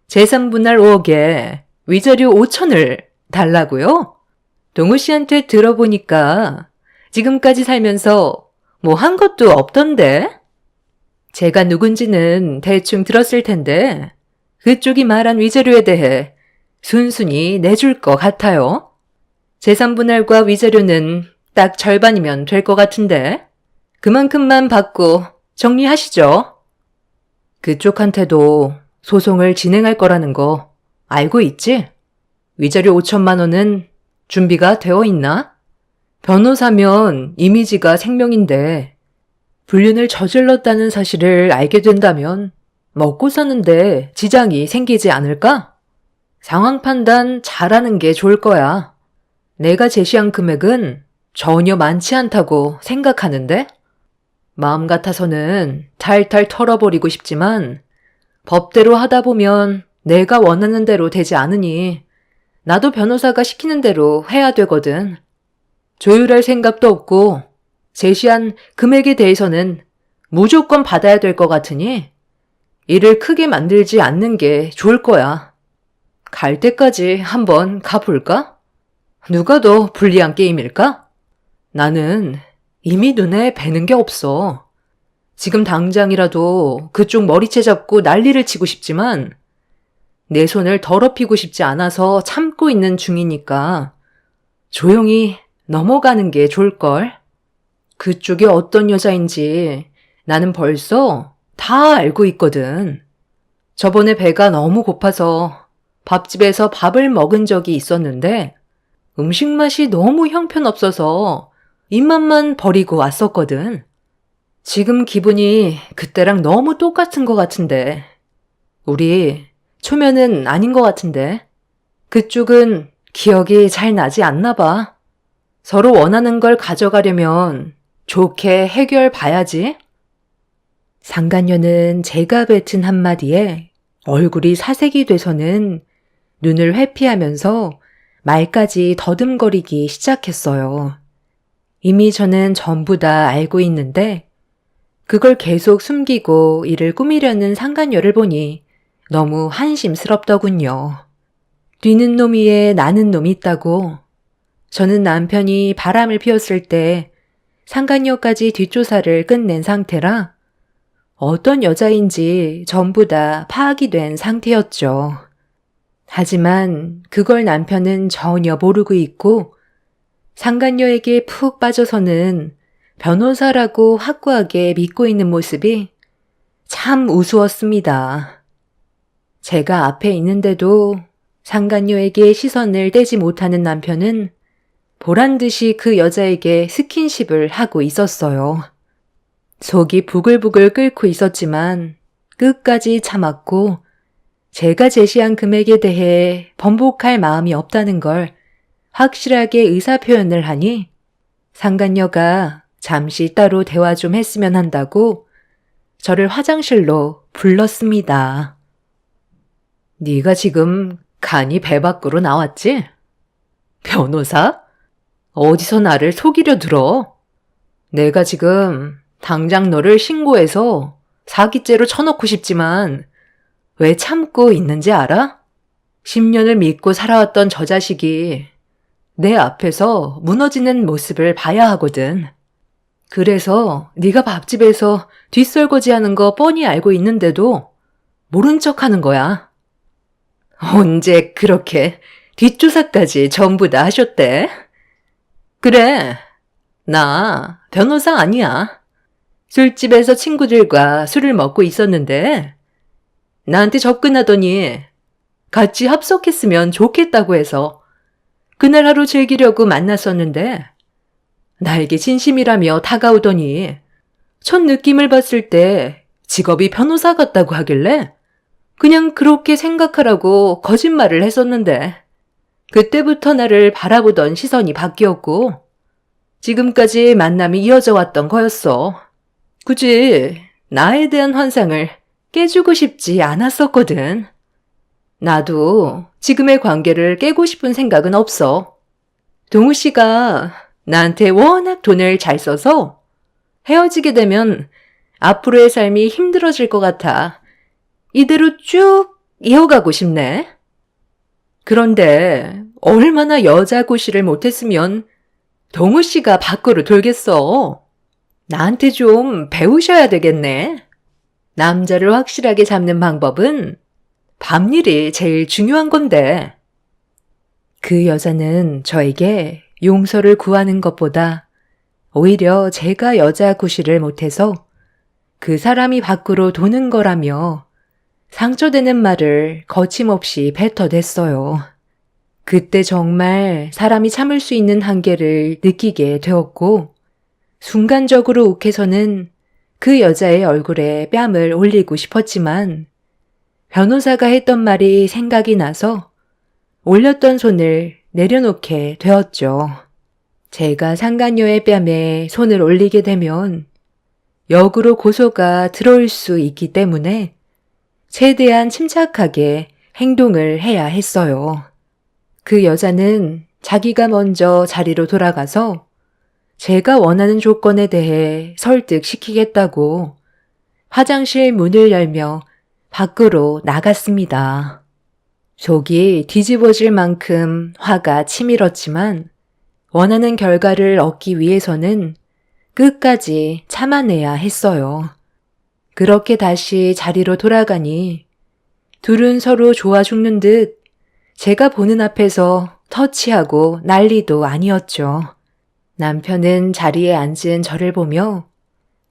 재산 분할 5억에 위자료 5천을 달라고요? 동우 씨한테 들어보니까 지금까지 살면서 뭐 한 것도 없던데? 제가 누군지는 대충 들었을 텐데 그쪽이 말한 위자료에 대해 순순히 내줄 것 같아요. 재산 분할과 위자료는 딱 절반이면 될 것 같은데 그만큼만 받고 정리하시죠. 그쪽한테도 소송을 진행할 거라는 거 알고 있지? 위자료 5천만 원은 준비가 되어 있나? 변호사면 이미지가 생명인데 불륜을 저질렀다는 사실을 알게 된다면 먹고 사는데 지장이 생기지 않을까? 상황 판단 잘하는 게 좋을 거야. 내가 제시한 금액은 전혀 많지 않다고 생각하는데? 마음 같아서는 탈탈 털어버리고 싶지만 법대로 하다 보면 내가 원하는 대로 되지 않으니 나도 변호사가 시키는 대로 해야 되거든. 조율할 생각도 없고 제시한 금액에 대해서는 무조건 받아야 될 것 같으니 일을 크게 만들지 않는 게 좋을 거야. 갈 때까지 한번 가볼까? 누가 더 불리한 게임일까? 나는 이미 눈에 뵈는 게 없어. 지금 당장이라도 그쪽 머리채 잡고 난리를 치고 싶지만 내 손을 더럽히고 싶지 않아서 참고 있는 중이니까 조용히 넘어가는 게 좋을걸. 그쪽이 어떤 여자인지 나는 벌써 다 알고 있거든. 저번에 배가 너무 고파서 밥집에서 밥을 먹은 적이 있었는데 음식 맛이 너무 형편없어서 입맛만 버리고 왔었거든. 지금 기분이 그때랑 너무 똑같은 것 같은데 우리 초면은 아닌 것 같은데 그쪽은 기억이 잘 나지 않나 봐. 서로 원하는 걸 가져가려면 좋게 해결 봐야지. 상간녀는 제가 뱉은 한마디에 얼굴이 사색이 돼서는 눈을 회피하면서 말까지 더듬거리기 시작했어요. 이미 저는 전부 다 알고 있는데 그걸 계속 숨기고 이를 꾸미려는 상간녀를 보니 너무 한심스럽더군요. 뛰는 놈 위에 나는 놈이 있다고. 저는 남편이 바람을 피웠을 때 상간녀까지 뒷조사를 끝낸 상태라 어떤 여자인지 전부 다 파악이 된 상태였죠. 하지만 그걸 남편은 전혀 모르고 있고 상간녀에게 푹 빠져서는 변호사라고 확고하게 믿고 있는 모습이 참 우스웠습니다. 제가 앞에 있는데도 상간녀에게 시선을 떼지 못하는 남편은 보란듯이 그 여자에게 스킨십을 하고 있었어요. 속이 부글부글 끓고 있었지만 끝까지 참았고 제가 제시한 금액에 대해 번복할 마음이 없다는 걸 확실하게 의사표현을 하니 상간녀가 잠시 따로 대화 좀 했으면 한다고 저를 화장실로 불렀습니다. 네가 지금 간이 배 밖으로 나왔지? 변호사? 어디서 나를 속이려 들어? 내가 지금 당장 너를 신고해서 사기죄로 쳐넣고 싶지만 왜 참고 있는지 알아? 10년을 믿고 살아왔던 저 자식이 내 앞에서 무너지는 모습을 봐야 하거든. 그래서 네가 밥집에서 뒷설거지하는 거 뻔히 알고 있는데도 모른 척하는 거야. 언제 그렇게 뒷조사까지 전부 다 하셨대? 그래, 나 변호사 아니야. 술집에서 친구들과 술을 먹고 있었는데 나한테 접근하더니 같이 합석했으면 좋겠다고 해서 그날 하루 즐기려고 만났었는데 나에게 진심이라며 다가오더니 첫 느낌을 봤을 때 직업이 변호사 같다고 하길래 그냥 그렇게 생각하라고 거짓말을 했었는데 그때부터 나를 바라보던 시선이 바뀌었고 지금까지 만남이 이어져 왔던 거였어. 굳이 나에 대한 환상을 깨주고 싶지 않았었거든. 나도 지금의 관계를 깨고 싶은 생각은 없어. 동우 씨가 나한테 워낙 돈을 잘 써서 헤어지게 되면 앞으로의 삶이 힘들어질 것 같아. 이대로 쭉 이어가고 싶네. 그런데 얼마나 여자 고시를 못했으면 동우 씨가 밖으로 돌겠어. 나한테 좀 배우셔야 되겠네. 남자를 확실하게 잡는 방법은 밤일이 제일 중요한 건데. 그 여자는 저에게 용서를 구하는 것보다 오히려 제가 여자 구실을 못해서 그 사람이 밖으로 도는 거라며 상처되는 말을 거침없이 뱉어댔어요. 그때 정말 사람이 참을 수 있는 한계를 느끼게 되었고 순간적으로 욱해서는 그 여자의 얼굴에 뺨을 올리고 싶었지만 변호사가 했던 말이 생각이 나서 올렸던 손을 내려놓게 되었죠. 제가 상간녀의 뺨에 손을 올리게 되면 역으로 고소가 들어올 수 있기 때문에 최대한 침착하게 행동을 해야 했어요. 그 여자는 자기가 먼저 자리로 돌아가서 제가 원하는 조건에 대해 설득시키겠다고 화장실 문을 열며 밖으로 나갔습니다. 속이 뒤집어질 만큼 화가 치밀었지만 원하는 결과를 얻기 위해서는 끝까지 참아내야 했어요. 그렇게 다시 자리로 돌아가니 둘은 서로 좋아 죽는 듯 제가 보는 앞에서 터치하고 난리도 아니었죠. 남편은 자리에 앉은 저를 보며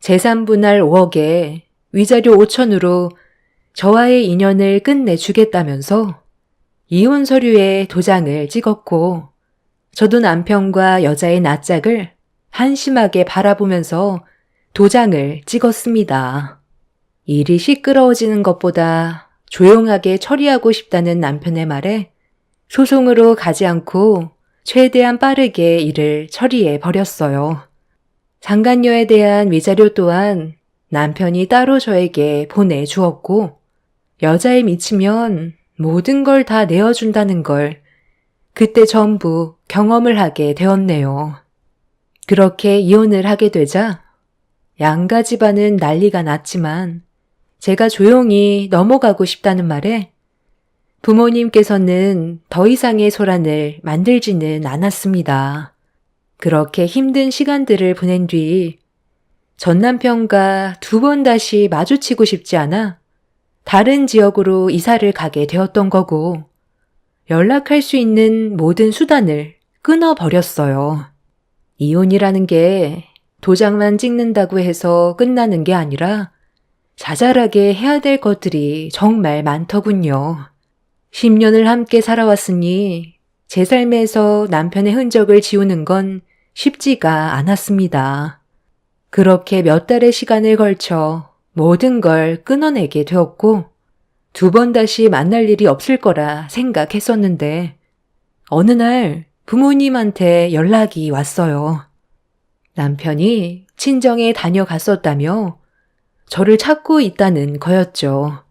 재산 분할 5억에 위자료 5천으로 저와의 인연을 끝내주겠다면서 이혼 서류에 도장을 찍었고 저도 남편과 여자의 낯짝을 한심하게 바라보면서 도장을 찍었습니다. 일이 시끄러워지는 것보다 조용하게 처리하고 싶다는 남편의 말에 소송으로 가지 않고 최대한 빠르게 일을 처리해 버렸어요. 상간녀에 대한 위자료 또한 남편이 따로 저에게 보내주었고 여자에 미치면 모든 걸 다 내어준다는 걸 그때 전부 경험을 하게 되었네요. 그렇게 이혼을 하게 되자 양가 집안은 난리가 났지만 제가 조용히 넘어가고 싶다는 말에 부모님께서는 더 이상의 소란을 만들지는 않았습니다. 그렇게 힘든 시간들을 보낸 뒤 전 남편과 2번 다시 마주치고 싶지 않아 다른 지역으로 이사를 가게 되었던 거고 연락할 수 있는 모든 수단을 끊어버렸어요. 이혼이라는 게 도장만 찍는다고 해서 끝나는 게 아니라 자잘하게 해야 될 것들이 정말 많더군요. 10년을 함께 살아왔으니 제 삶에서 남편의 흔적을 지우는 건 쉽지가 않았습니다. 그렇게 몇 달의 시간을 걸쳐 모든 걸 끊어내게 되었고 2번 다시 만날 일이 없을 거라 생각했었는데 어느 날 부모님한테 연락이 왔어요. 남편이 친정에 다녀갔었다며 저를 찾고 있다는 거였죠.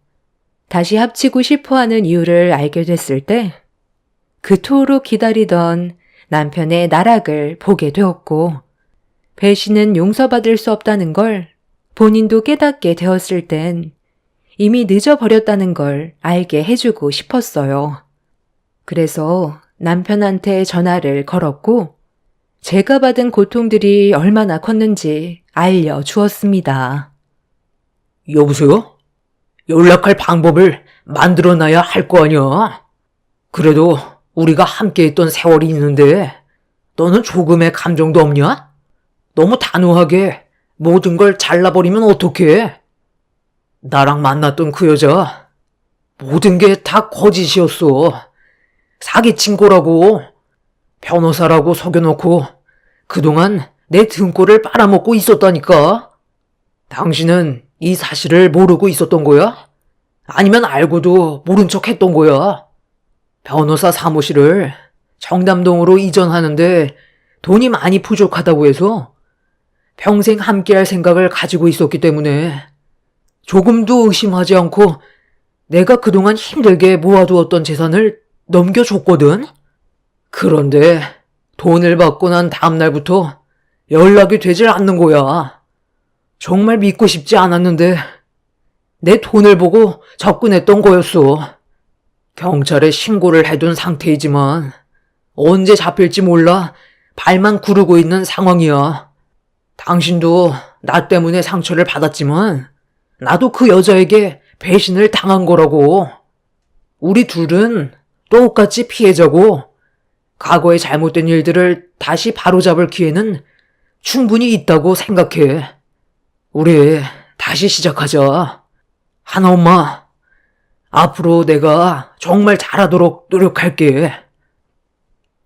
다시 합치고 싶어하는 이유를 알게 됐을 때 그토록 기다리던 남편의 나락을 보게 되었고 배신은 용서받을 수 없다는 걸 본인도 깨닫게 되었을 땐 이미 늦어버렸다는 걸 알게 해주고 싶었어요. 그래서 남편한테 전화를 걸었고 제가 받은 고통들이 얼마나 컸는지 알려주었습니다. 여보세요? 연락할 방법을 만들어놔야 할 거 아니야? 그래도 우리가 함께 했던 세월이 있는데 너는 조금의 감정도 없냐? 너무 단호하게 모든 걸 잘라버리면 어떡해? 나랑 만났던 그 여자 모든 게 다 거짓이었어. 사기친 거라고. 변호사라고 속여놓고 그동안 내 등골을 빨아먹고 있었다니까. 당신은 이 사실을 모르고 있었던 거야? 아니면 알고도 모른 척 했던 거야? 변호사 사무실을 청담동으로 이전하는데 돈이 많이 부족하다고 해서 평생 함께할 생각을 가지고 있었기 때문에 조금도 의심하지 않고 내가 그동안 힘들게 모아두었던 재산을 넘겨줬거든? 그런데 돈을 받고 난 다음날부터 연락이 되질 않는 거야. 정말 믿고 싶지 않았는데 내 돈을 보고 접근했던 거였어. 경찰에 신고를 해둔 상태이지만 언제 잡힐지 몰라 발만 구르고 있는 상황이야. 당신도 나 때문에 상처를 받았지만 나도 그 여자에게 배신을 당한 거라고. 우리 둘은 똑같이 피해자고 과거의 잘못된 일들을 다시 바로잡을 기회는 충분히 있다고 생각해. 우리 다시 시작하자. 하나 엄마, 앞으로 내가 정말 잘하도록 노력할게.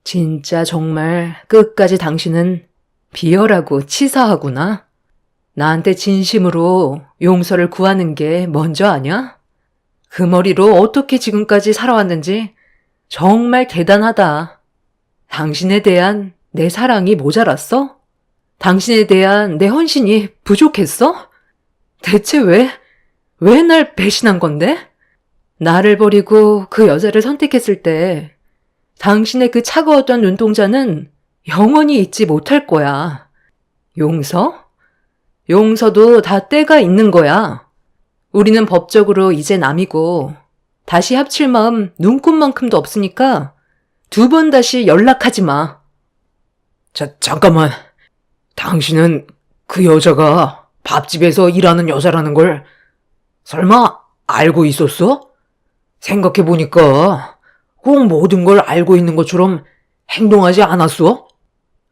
진짜 정말 끝까지 당신은 비열하고 치사하구나. 나한테 진심으로 용서를 구하는 게 먼저 아냐? 그 머리로 어떻게 지금까지 살아왔는지 정말 대단하다. 당신에 대한 내 사랑이 모자랐어? 당신에 대한 내 헌신이 부족했어? 대체 왜 날 배신한 건데? 나를 버리고 그 여자를 선택했을 때 당신의 그 차가웠던 눈동자는 영원히 잊지 못할 거야. 용서? 용서도 다 때가 있는 거야. 우리는 법적으로 이제 남이고 다시 합칠 마음 눈꼽만큼도 없으니까 2번 다시 연락하지 마. 잠깐만. 당신은 그 여자가 밥집에서 일하는 여자라는 걸 설마 알고 있었어? 생각해보니까 꼭 모든 걸 알고 있는 것처럼 행동하지 않았어?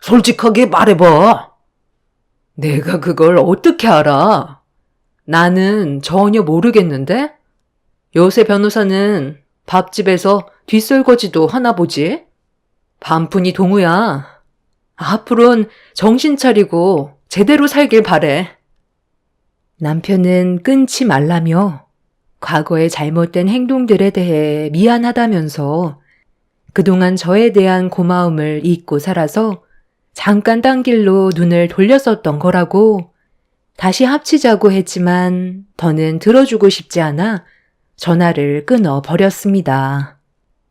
솔직하게 말해봐. 내가 그걸 어떻게 알아? 나는 전혀 모르겠는데? 요새 변호사는 밥집에서 뒷설거지도 하나 보지? 반푼이 동우야. 앞으로는 정신 차리고 제대로 살길 바래. 남편은 끊지 말라며 과거의 잘못된 행동들에 대해 미안하다면서 그동안 저에 대한 고마움을 잊고 살아서 잠깐 딴 길로 눈을 돌렸었던 거라고 다시 합치자고 했지만 더는 들어주고 싶지 않아 전화를 끊어 버렸습니다.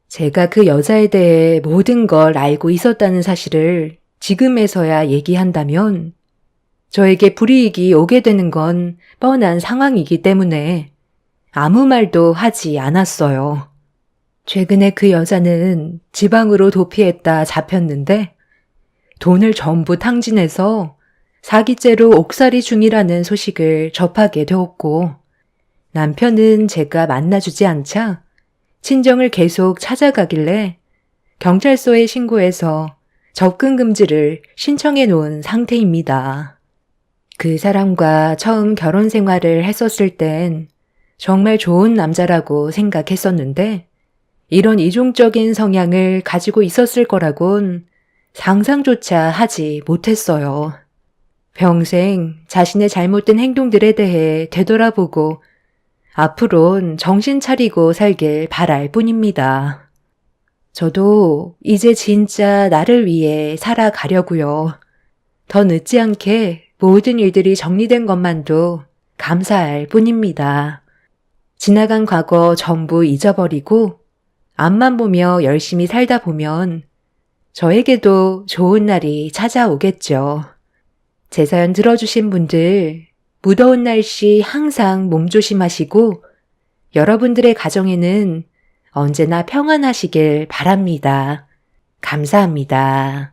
제가 그 여자에 대해 모든 걸 알고 있었다는 사실을 지금에서야 얘기한다면 저에게 불이익이 오게 되는 건 뻔한 상황이기 때문에 아무 말도 하지 않았어요. 최근에 그 여자는 지방으로 도피했다 잡혔는데 돈을 전부 탕진해서 사기죄로 옥살이 중이라는 소식을 접하게 되었고 남편은 제가 만나주지 않자 친정을 계속 찾아가길래 경찰서에 신고해서 접근 금지를 신청해 놓은 상태입니다. 그 사람과 처음 결혼 생활을 했었을 땐 정말 좋은 남자라고 생각했었는데 이런 이중적인 성향을 가지고 있었을 거라곤 상상조차 하지 못했어요. 평생 자신의 잘못된 행동들에 대해 되돌아보고 앞으론 정신 차리고 살길 바랄 뿐입니다. 저도 이제 진짜 나를 위해 살아가려고요. 더 늦지 않게 모든 일들이 정리된 것만도 감사할 뿐입니다. 지나간 과거 전부 잊어버리고 앞만 보며 열심히 살다 보면 저에게도 좋은 날이 찾아오겠죠. 제 사연 들어주신 분들, 무더운 날씨 항상 몸조심하시고 여러분들의 가정에는 언제나 평안하시길 바랍니다. 감사합니다.